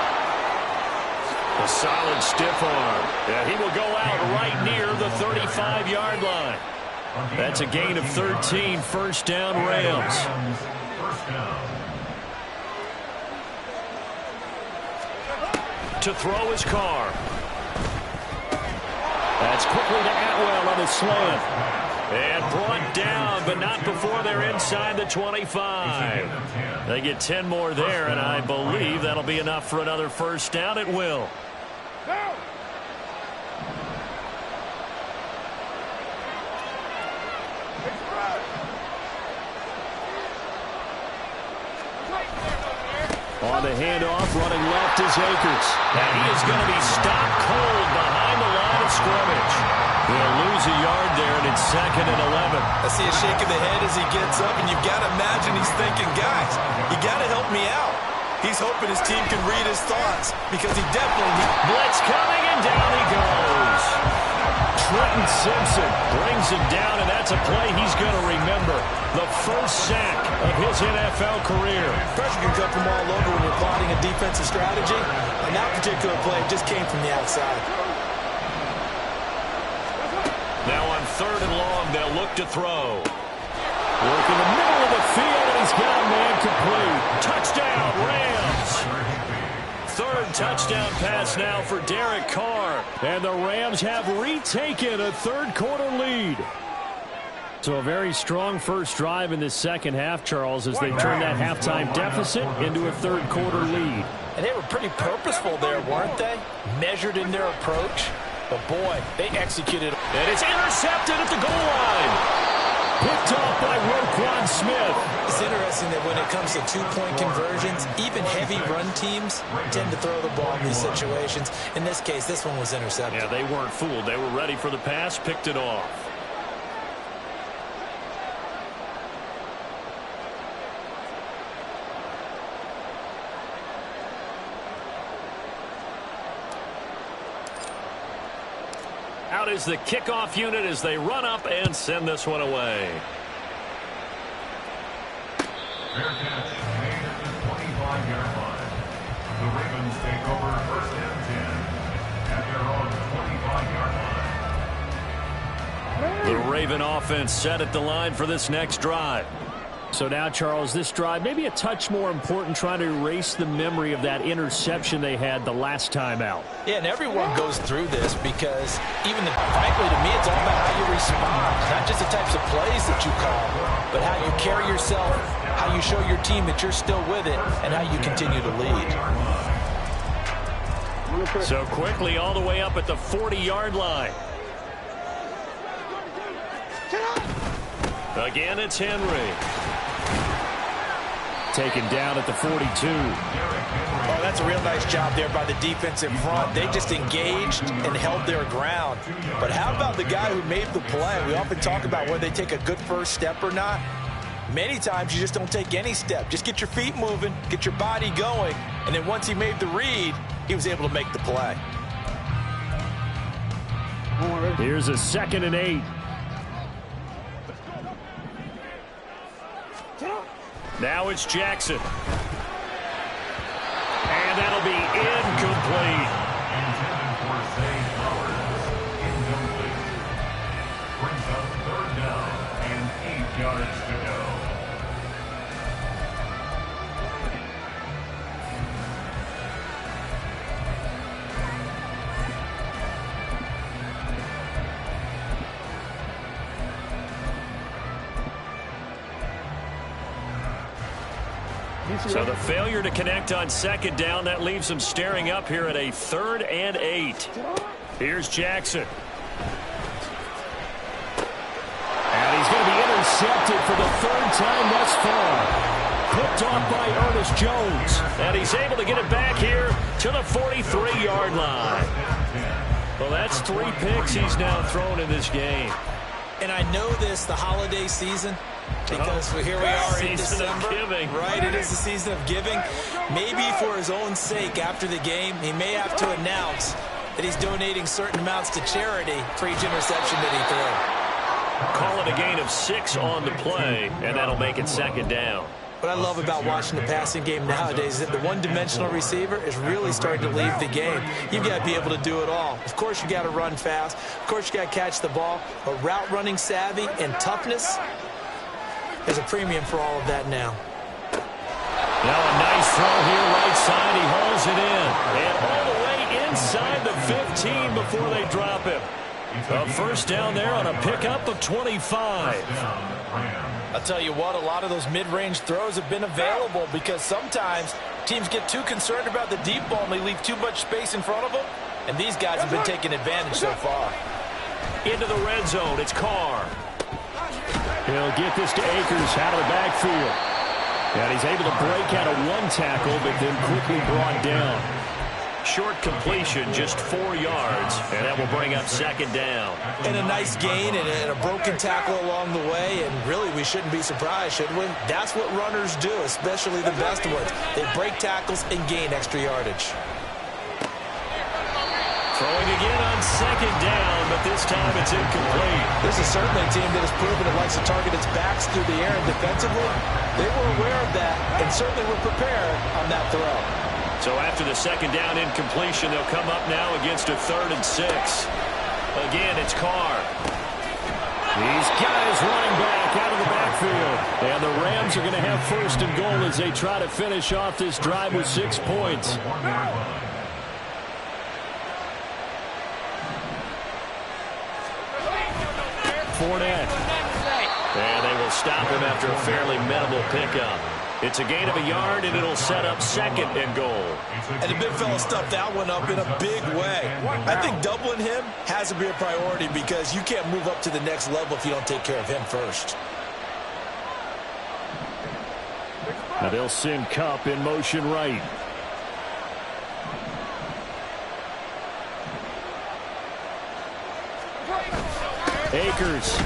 A solid stiff arm. Yeah, he will go out right near the 35-yard line. That's a gain of 13. First down, Rams. To throw his car. That's quickly to Atwell on a slant. And brought down, but not before they're inside the 25. They get 10 more there, and I believe that'll be enough for another first down. It will. On the handoff, running left is Akers. And he is going to be stopped cold behind the line of scrimmage. He'll lose a yard there, and it's 2nd and 11. I see a shake of the head as he gets up, and you've got to imagine he's thinking, guys, you got to help me out. He's hoping his team can read his thoughts because he definitely... Blitz coming, and down he goes. Trenton Simpson brings him down, and that's a play he's going to remember. The first sack of his NFL career. Pressure can come from all over when you're plotting a defensive strategy, and that particular play just came from the outside. Now on 3rd and long, they'll look to throw. Work in the middle of the field, and he's got a man complete. Touchdown, Rams. 3rd touchdown pass now for Derek Carr. And the Rams have retaken a 3rd quarter lead. So a very strong first drive in this second half, Charles, as they turn that halftime deficit into a 3rd quarter lead. And they were pretty purposeful there, weren't they? Measured in their approach. But, boy, they executed. And it's intercepted at the goal line. Picked off by Roquan Smith. It's interesting that when it comes to 2-point conversions, even heavy run teams tend to throw the ball in these situations. In this case, this one was intercepted. Yeah, they weren't fooled. They were ready for the pass, picked it off. Out is the kickoff unit as they run up and send this one away. Fair catch made at the 25-yard line. The Ravens take over 1st and 10 at their own 25-yard line. The Raven offense set at the line for this next drive. So now, Charles, this drive maybe a touch more important, trying to erase the memory of that interception they had the last time out. Yeah, and everyone goes through this because frankly, to me, it's all about how you respond. Not just the types of plays that you call, but how you carry yourself, how you show your team that you're still with it, and how you continue to lead. So quickly all the way up at the 40-yard line. Again, it's Henry. Taken down at the 42. Oh, that's a real nice job there by the defensive front. They just engaged and held their ground. But how about the guy who made the play? We often talk about whether they take a good first step or not. Many times you just don't take any step. Just get your feet moving, get your body going, and then once he made the read, he was able to make the play. Here's a 2nd and 8. Now it's Jackson. And that'll be incomplete. Intended for Zay Flowers. Incomplete. Brings up 3rd down and 8 yards to go. So the failure to connect on 2nd down, that leaves them staring up here at a 3rd and 8. Here's Jackson. And he's going to be intercepted for the 3rd time thus far. Picked off by Ernest Jones. And he's able to get it back here to the 43-yard line. Well, that's 3 picks he's now thrown in this game. And I know this, the holiday season, because here we are in December. Right, it is the season of giving. Maybe for his own sake after the game, he may have to announce that he's donating certain amounts to charity for each interception that he threw. Call it a gain of 6 on the play, and that'll make it 2nd down. What I love about watching the passing game nowadays is that the one-dimensional receiver is really starting to leave the game. You've got to be able to do it all. Of course, you got to run fast. Of course, you got to catch the ball. But route running savvy and toughness is a premium for all of that now. Now a nice throw here, right side. He hauls it in. And all the way inside the 15 before they drop him. A 1st down there on a pickup of 25. I'll tell you what, a lot of those mid-range throws have been available because sometimes teams get too concerned about the deep ball and they leave too much space in front of them. And these guys have been taking advantage so far. Into the red zone, it's Carr. He'll get this to Akers out of the backfield. And he's able to break out of 1 tackle, but then quickly brought down. Short completion, just 4 yards, and that will bring up 2nd down. And a nice gain and a broken tackle along the way, and really we shouldn't be surprised, should we? That's what runners do, especially the best ones. They break tackles and gain extra yardage. Throwing again on 2nd down, but this time it's incomplete. This is certainly a team that has proven it likes to target its backs through the air and defensively. They were aware of that and certainly were prepared on that throw. So after the 2nd down incompletion, they'll come up now against a 3rd and 6. Again, it's Carr. These guys running back out of the backfield. And the Rams are going to have 1st and goal as they try to finish off this drive with 6 points. Fournette. And they will stop him after a fairly minimal pickup. It's a gain of a yard, and it'll set up 2nd and goal. And the big fella stuffed that one up in a big way. I think doubling him has to be a priority because you can't move up to the next level if you don't take care of him first. Now they'll send Kupp in motion right. Akers.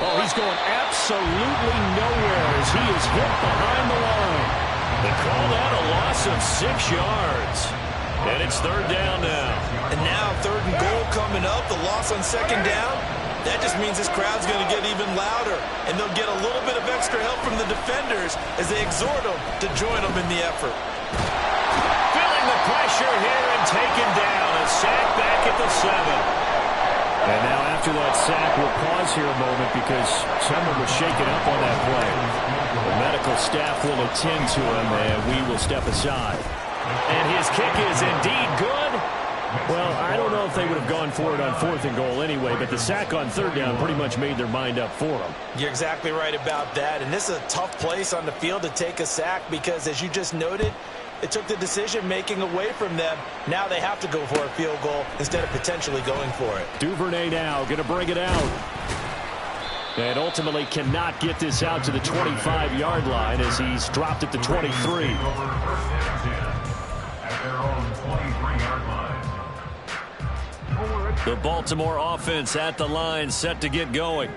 Oh, he's going absolutely nowhere as he is hit behind the line. They call that a loss of 6 yards. And it's 3rd down now. And now 3rd and goal coming up. The loss on second down, that just means this crowd's going to get even louder, and they'll get a little bit of extra help from the defenders as they exhort them to join them in the effort. Feeling the pressure here and taken down. A sack back at the 7. And now after that sack, we'll pause here a moment because someone was shaken up on that play. The medical staff will attend to him, and we will step aside. And his kick is indeed good. Well, I don't know if they would have gone for it on 4th and goal anyway, but the sack on 3rd down pretty much made their mind up for them. You're exactly right about that, and this is a tough place on the field to take a sack because, as you just noted, it took the decision-making away from them. Now they have to go for a field goal instead of potentially going for it. Duvernay now going to bring it out. And ultimately cannot get this out to the 25-yard line as he's dropped at the 23. At their own 23-yard line. The Baltimore offense at the line, set to get going.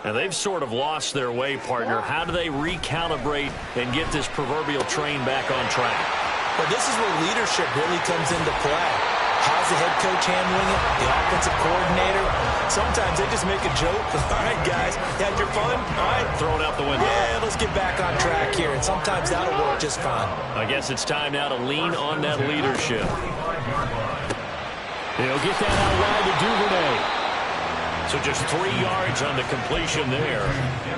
And they've sort of lost their way, partner. How do they recalibrate and get this proverbial train back on track? Well, this is where leadership really comes into play. How's the head coach handling it? The offensive coordinator? Sometimes they just make a joke. All right, guys, you had your fun? All right, throw it out the window. Yeah, let's get back on track here. And sometimes that'll work just fine. I guess it's time now to lean on that leadership. He'll get that out wide to Duvernay. So just 3 yards on the completion there.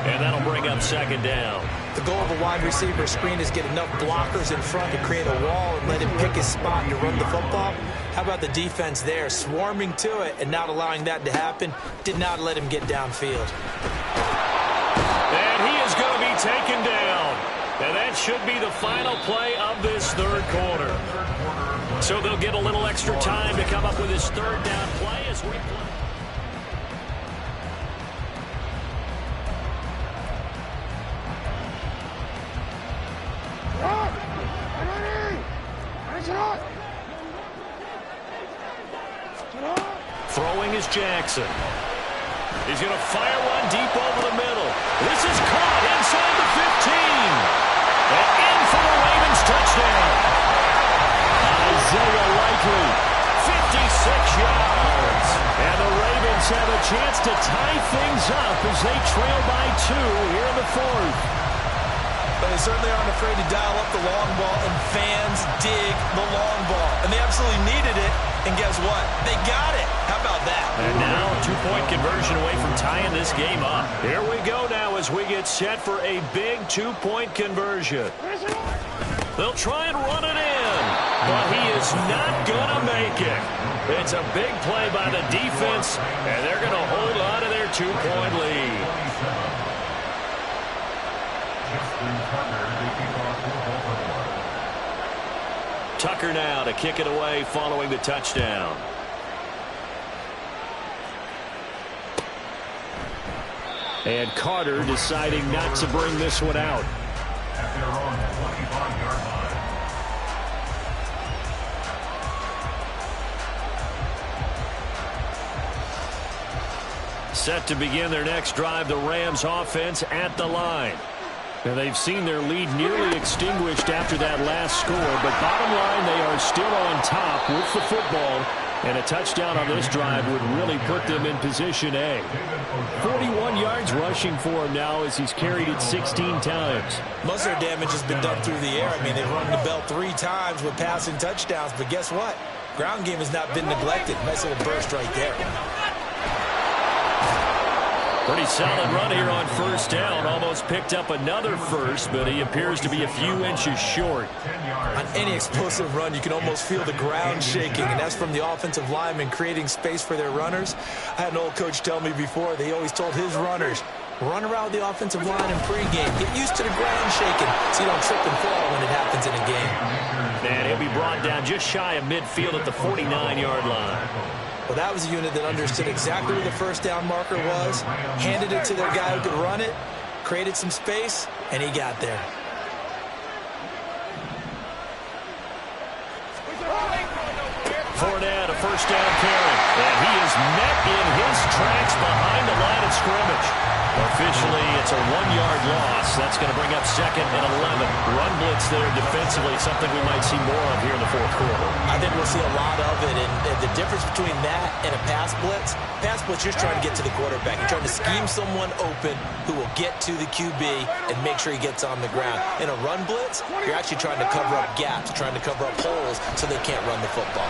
And that'll bring up 2nd down. The goal of a wide receiver screen is get enough blockers in front to create a wall and let him pick his spot to run the football. How about the defense there, swarming to it and not allowing that to happen? Did not let him get downfield. And he is going to be taken down. And that should be the final play of this 3rd quarter. So they'll get a little extra time to come up with his 3rd down play as we play. Throwing is Jackson. He's going to fire one deep over the middle. This is caught inside the 15. And in for the Ravens touchdown. Isaiah Likely, 56 yards. And the Ravens have a chance to tie things up as they trail by 2 here in the 4th. But they certainly aren't afraid to dial up the long ball, and fans dig the long ball. And they absolutely needed it, and guess what? They got it. How about that? And now a 2-point conversion away from tying this game up. Here we go now as we get set for a big 2-point conversion. They'll try and run it in, but he is not going to make it. It's a big play by the defense, and they're going to hold on to their 2-point lead. Tucker now to kick it away following the touchdown. And Carter deciding not to bring this one out. At their own 25-yard line. Set to begin their next drive, the Rams offense at the line. Now they've seen their lead nearly extinguished after that last score, but bottom line, they are still on top with the football, and a touchdown on this drive would really put them in position A. 41 yards rushing for him now as he's carried it 16 times. Most of their damage has been done through the air. I mean, they've rung the bell 3 times with passing touchdowns, but guess what? Ground game has not been neglected. Nice little burst right there. Pretty solid run here on 1st down. Almost picked up another first, but he appears to be a few inches short. On any explosive run, you can almost feel the ground shaking, and that's from the offensive linemen creating space for their runners. I had an old coach tell me before, they always told his runners, run around the offensive line in pregame. Get used to the ground shaking so you don't trip and fall when it happens in a game. And he'll be brought down just shy of midfield at the 49-yard line. Well, that was a unit that understood exactly where the 1st down marker was, handed it to their guy who could run it, created some space, and he got there. Fournette, a 1st down carry, and he is met in his tracks behind the line of scrimmage. Officially, it's a 1-yard loss. That's going to bring up 2nd and 11. Run blitz there defensively, something we might see more of here in the 4th quarter. I think we'll see a lot of it, and the difference between that and a pass blitz, you're just trying to get to the quarterback. You're trying to scheme someone open who will get to the QB and make sure he gets on the ground. In a run blitz, you're actually trying to cover up gaps, trying to cover up holes so they can't run the football.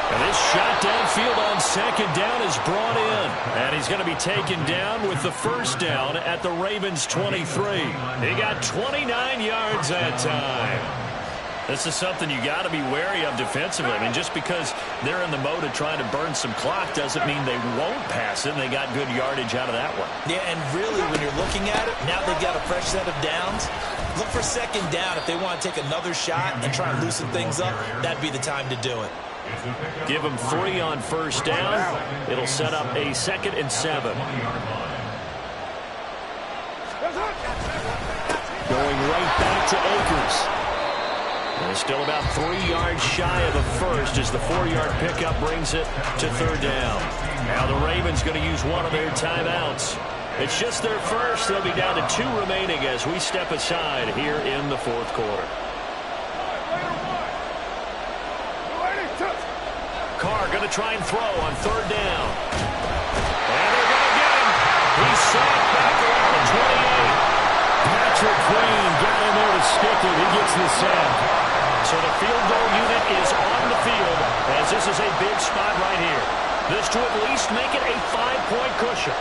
And this shot downfield on second down is brought in. And he's going to be taken down with the first down at the Ravens' 23. He got 29 yards that time. This is something you got to be wary of defensively. I mean, just because they're in the mode of trying to burn some clock doesn't mean they won't pass it, and they got good yardage out of that one. Yeah, and really, when you're looking at it, now they've got a fresh set of downs. Look for second down. If they want to take another shot and try and loosen things up, that'd be the time to do it. Give them 3 on first down. It'll set up a 2nd and 7. Going right back to Akers. They're still about 3 yards shy of a first as the 4-yard pickup brings it to 3rd down. Now the Ravens going to use one of their timeouts. It's just their first. They'll be down to 2 remaining as we step aside here in the 4th quarter. Carr going to try and throw on 3rd down. And they're going to get him. He's sacked back around the 28. Patrick Queen got in there to stick it. He gets the sack. So the field goal unit is on the field as this is a big spot right here. This to at least make it a 5-point cushion.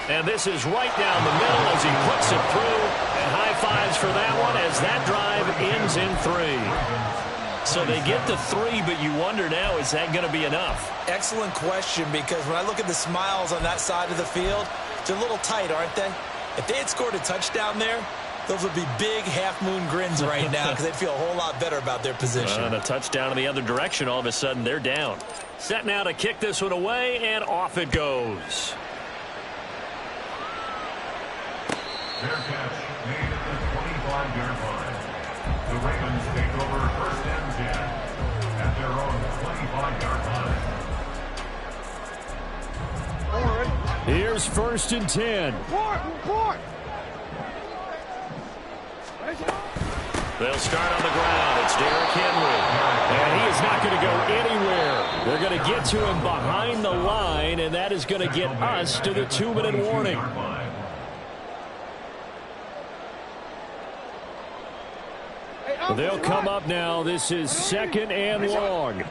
And this is right down the middle as he puts it through. And high fives for that one as that drive ends in 3. So they get to 3, but you wonder now, is that going to be enough? Excellent question, because when I look at the smiles on that side of the field, they're a little tight, aren't they? If they had scored a touchdown there, those would be big half-moon grins right now because they'd feel a whole lot better about their position. And a touchdown in the other direction, all of a sudden they're down. Set now to kick this one away, and off it goes. Fair catch made at the 25-yard line. The Ravens take over 1st and 10 at their own 25-yard line. Here's 1st and 10. They'll start on the ground. It's Derrick Henry. And he is not going to go anywhere. They're going to get to him behind the line, and that is going to get us to the 2-minute warning. They'll come up now. This is 2nd and long.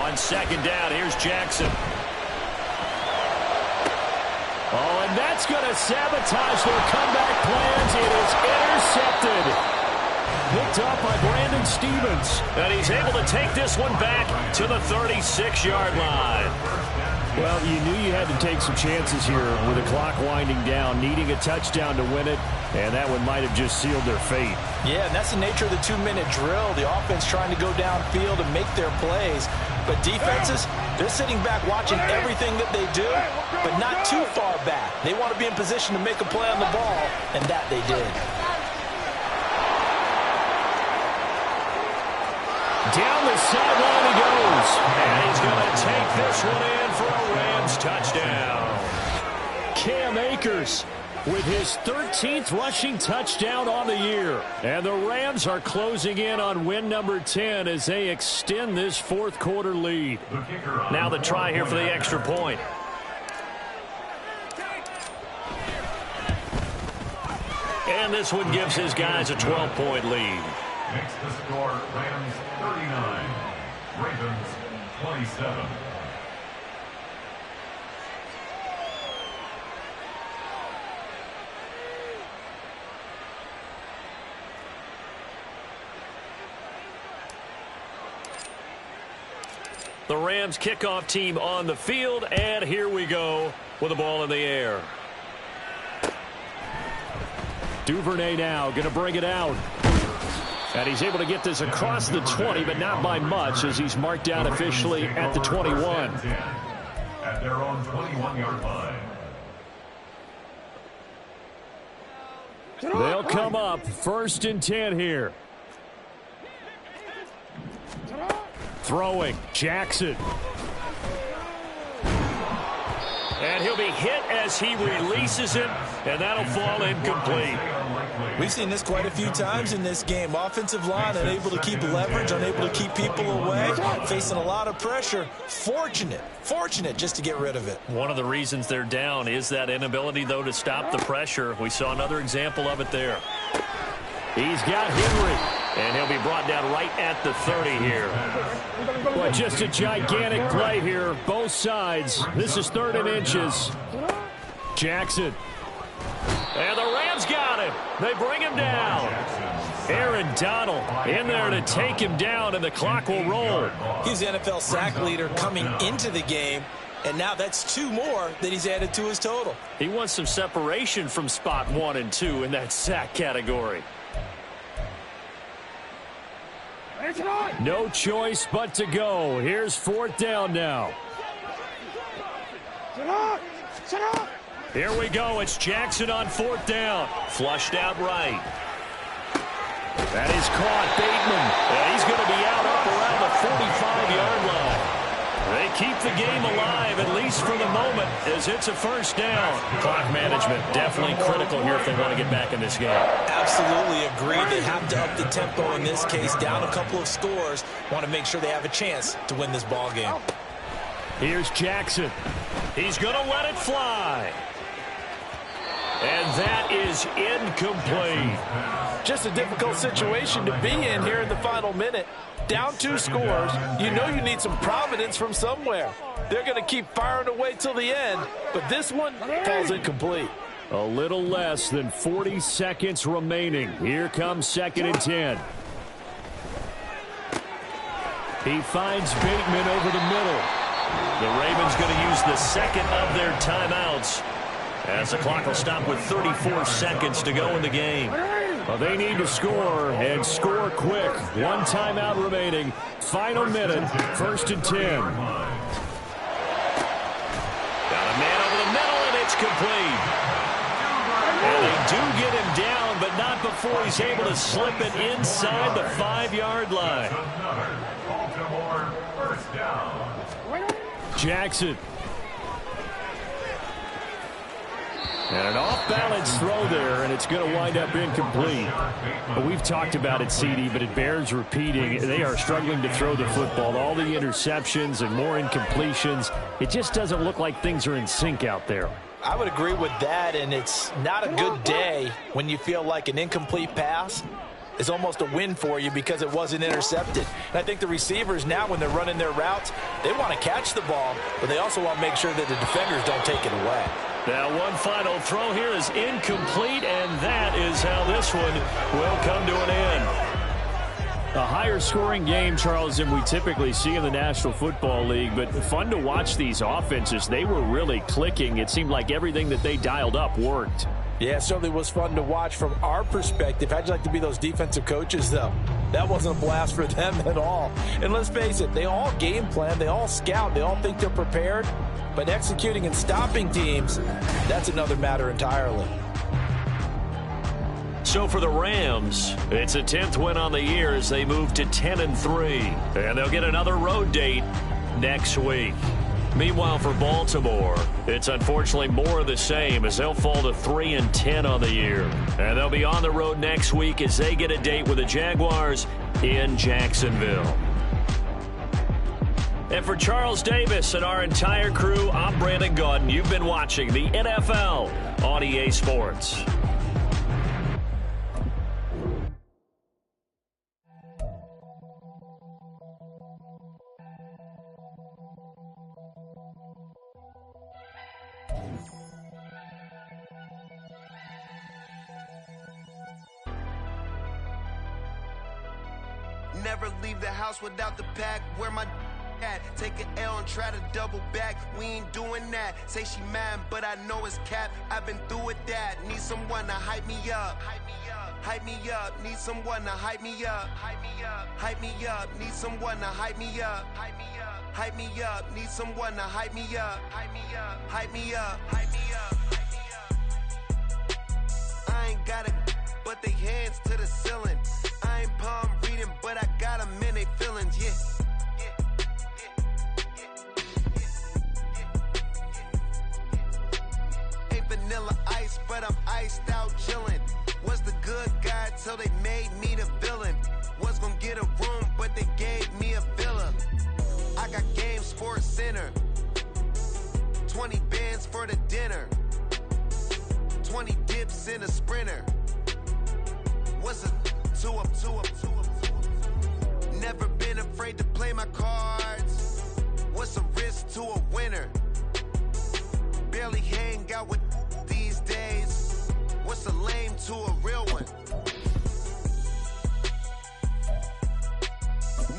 On 2nd down, here's Jackson. Oh, and that's going to sabotage their comeback plans. It is intercepted. Picked up by Brandon Stevens. And he's able to take this one back to the 36-yard line. Well, you knew you had to take some chances here with the clock winding down, needing a touchdown to win it, and that one might have just sealed their fate. Yeah, and that's the nature of the 2-minute drill. The offense trying to go downfield and make their plays. But defenses, they're sitting back watching everything that they do, but not too far back. They want to be in position to make a play on the ball, and that they did. Down the sideline he goes. And he's going to take this one in for a Rams touchdown. Cam Akers with his 13th rushing touchdown on the year. And the Rams are closing in on win number 10 as they extend this 4th quarter lead. Now the try here for the extra point. And this one gives his guys a 12-point lead. Makes the score Rams 39, Ravens 27. The Rams kickoff team on the field, and here we go with the ball in the air. Duvernay now going to bring it out. And he's able to get this across the 20, but not by much as he's marked down officially at the 21. At their own 21-yard line. They'll come up 1st and 10 here. Throwing, Jackson. And he'll be hit as he releases it, and that'll fall incomplete. We've seen this quite a few times in this game. Offensive line unable to keep leverage, unable to keep people away, facing a lot of pressure. Fortunate just to get rid of it. One of the reasons they're down is that inability, though, to stop the pressure. We saw another example of it there. He's got Henry, and he'll be brought down right at the 30 here. Well, just a gigantic play here, both sides. This is 3rd and inches. Jackson. And the Rams got him. They bring him down. Aaron Donald in there to take him down, and the clock will roll. He's the NFL sack leader coming into the game, and now that's 2 more that he's added to his total. He wants some separation from spot 1 and 2 in that sack category. No choice but to go. Here's 4th down now. Here we go. It's Jackson on 4th down. Flushed out right. That is caught. Bateman. And he's going to be out up around the 45-yard line. They keep the game alive, at least for the moment, as it's a 1st down. Clock management definitely critical here if they want to get back in this game. Absolutely agree. They have to up the tempo in this case. Down a couple of scores. Want to make sure they have a chance to win this ball game. Here's Jackson. He's going to let it fly. And that is incomplete. Just a difficult situation to be in here in the final minute. Down 2 scores. You know you need some providence from somewhere. They're going to keep firing away till the end, but this one falls incomplete. A little less than 40 seconds remaining. Here comes 2nd and 10. He finds Bateman over the middle. The Ravens going to use the second of their timeouts, as the clock will stop with 34 seconds to go in the game. Well, they need to score, and score quick. 1 timeout remaining. Final minute, 1st and 10. Got a man over the middle, and it's complete. And they do get him down, but not before he's able to slip it inside the 5-yard line. Jackson. And an off-balance throw there, and it's going to wind up incomplete. We've talked about it, CD, but it bears repeating. They are struggling to throw the football. All the interceptions and more incompletions. It just doesn't look like things are in sync out there. I would agree with that, and it's not a good day when you feel like an incomplete pass is almost a win for you because it wasn't intercepted. And I think the receivers now, when they're running their routes, they want to catch the ball, but they also want to make sure that the defenders don't take it away. Now one final throw here is incomplete, and that is how this one will come to an end. A higher scoring game, Charles, than we typically see in the National Football League, but fun to watch these offenses. They were really clicking. It seemed like everything that they dialed up worked. Yeah, it certainly was fun to watch from our perspective. How'd you like to be those defensive coaches, though? That wasn't a blast for them at all. And let's face it, they all game plan, they all scout, they all think they're prepared. But executing and stopping teams, that's another matter entirely. So for the Rams, it's a 10th win on the year as they move to 10-3. And they'll get another road date next week. Meanwhile, for Baltimore, it's unfortunately more of the same as they'll fall to 3-10 on the year. And they'll be on the road next week as they get a date with the Jaguars in Jacksonville. And for Charles Davis and our entire crew, I'm Brandon Gaudin. You've been watching the NFL on EA Sports. Never leave the house without the pack. Where my at? Take an L and try to double back. We ain't doing that. Say she mad, but I know it's cap. I've been through with that. Need someone to hype me up. Hype me up. Need someone to hype me up. Hype me up. Need someone to hype me up. Hype me up. Need someone to hype me up. Hype me up. I ain't got it, but they hands to the ceiling. I ain't palm reading, but I got them in they feelings, yeah. vanilla ice, but I'm iced out chillin'. Was the good guy till they made me the villain. Was gonna get a room, but they gave me a villa. I got game, Sports Center. 20 bands for the dinner. 20 dips in a Sprinter. What's a two up? Never been afraid to play my cards. What's a risk to a winner? Barely hang out with these days. What's a lame to a real one?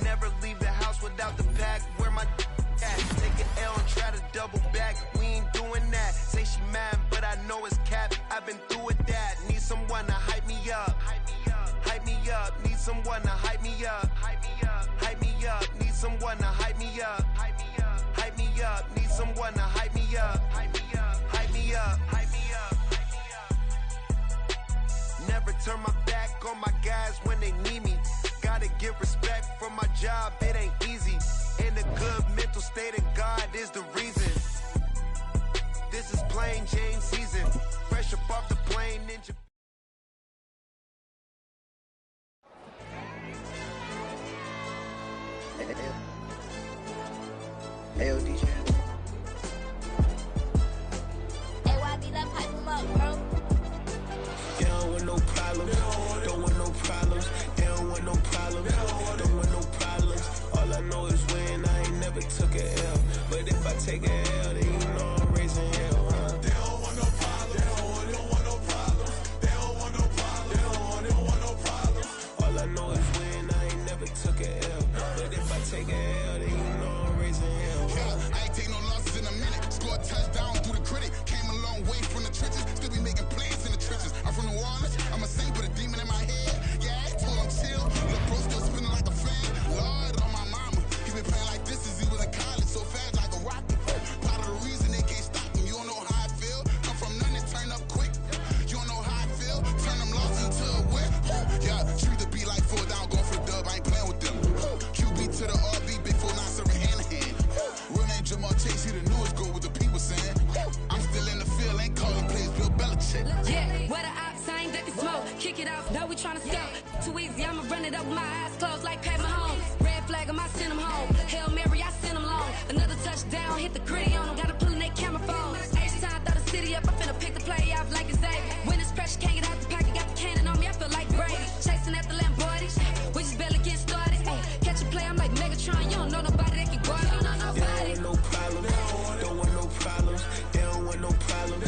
Never leave the house without the pack. Where my at? Take an L and try to double back. We ain't doing that. Say she mad, but I know it's cap. I've been through with that. Need someone to hype me up. Hype me up. Need someone to hype me up. Hype me up. Need someone to hype me up. Hype me up. Need someone to hype me up. Hype me up. Never turn my back on my guys when they need me. Gotta give respect for my job, it ain't easy. In a good mental state of God is the reason. This is plain Jane season. Fresh up off the plane, ninja. Ayo, DJ. Hey, why be that pipe him up, bro? They don't want no problems. Don't want no problems. They don't want no problems. Don't want no problems. All I know is win. I ain't never took a L. But if I take a L, then you know I'm raising hell, huh? They don't want no problems. They don't want no problems. They don't want no problems. They don't want no problems. All I know is win. I ain't never took a L. But if I take a L, then you know I'm raising hell. I ain't take no losses in a minute. Scored touchdown through the critic. Came a long way from the trenches. Still be making plays in the trenches. I'm from New Orleans. I'm a saint, but a demon in my head. Yeah, I told him chill. Lil' bro still spinning like a fan. Lord on my mama. He been playing like this since he was in college. So fast like a rocket. Part of the reason they can't stop him. You don't know how I feel. Come from nothing, turn up quick. You don't know how I feel. Turn them losses into a whip. Yeah, treat the beat like 4 down. Going for the dub. I ain't playing with them. QB to the RB. Big 4 9 serving hand to hand. Real name Jamal Chase. He the newest goal with the people saying. I'm still in the field. Ain't calling plays. Bill Belichick. Yeah, where the ops, I ain't ducking smoke. Kick it off, though we tryna scout. Too easy, I'ma run it up with my eyes closed like Pat Mahomes. Red flag, I send them home. Hail Mary, I send them long. Another touchdown, hit the gritty on them. Gotta pull in their camera phones. H-time, throw the city up. I finna pick the play off like it's Xavier. When it's pressure, can't get out the pocket. Got the cannon on me, I feel like Brady. Chasing after Lamborghinis, we just barely getting started. Catch a play, I'm like Megatron. You don't know nobody that can guard it. You don't know nobody. They don't want no problems. Don't want no problems. They don't want no problems.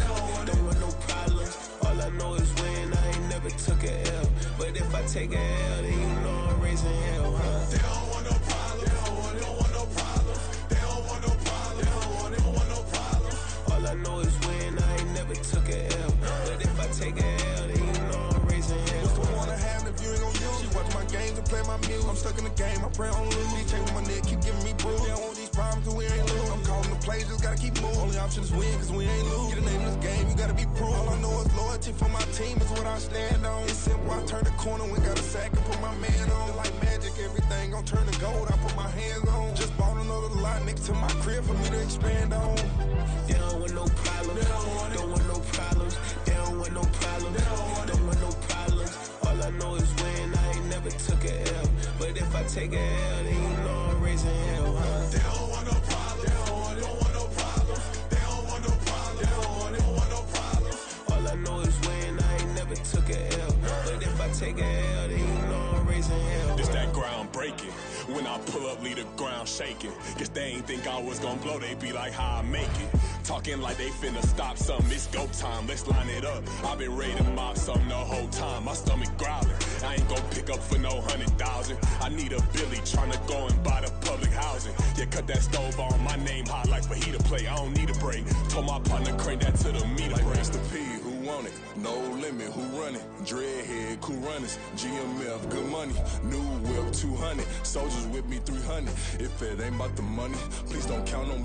Don't want no problems. All I know is win. I ain't never took a L. But if I take a L, then you know I'm raising hell, huh? They don't want no problems. They don't want no problems. They don't want no problems. They don't want no problems. All I know is win. I ain't never took a L. But if I take a L, then you know I'm raising hell. What's the point of having if you ain't gon' use? She watch my games and play my music. I'm stuck in the game. I pray on lose. These chains on my neck keep giving me bruise. They don't want these problems and we ain't lose. I'm calling the plays, just gotta keep moving. Only option is win, cause we ain't lose. Get a name in this game, you gotta be proof. All I know is loyalty for my team is what I stand on. It's simple, I turn the corner, we got a sack and put my man on. Like magic, everything gon' turn to gold, I put my hands on. Just bought another lot next to my crib for me to expand on. They don't want no problems. Don't want no problems. They don't want no problems. Don't want no problems. All I know is win. I ain't never took a L. But if I take a L, then you know I'm raising hell, huh? They don't want no problems. They don't want no problems. They don't want no problems. They don't want no problems. All I know is win. I ain't never took a L. But if I take a L, then you know I'm raising hell. It's that ground breaking. When I pull up, leave the ground shaking. Guess they ain't think I was gonna blow. They be like, how I make it. Talking like they finna stop something. It's go time. Let's line it up. I've been ready to mop something the whole time. My stomach growling. I ain't gon' pick up for no 100,000. I need a Billy tryna go and buy the public housing. Yeah, cut that stove on. My name hot like fajita play. I don't need a break. Told my partner crank that to the meter. Like Race the P, who want it? No limit, who run it? Dreadhead, cool runners. GMF, good money. New whip, 200. Soldiers with me, 300. If it ain't about the money, please don't count on me.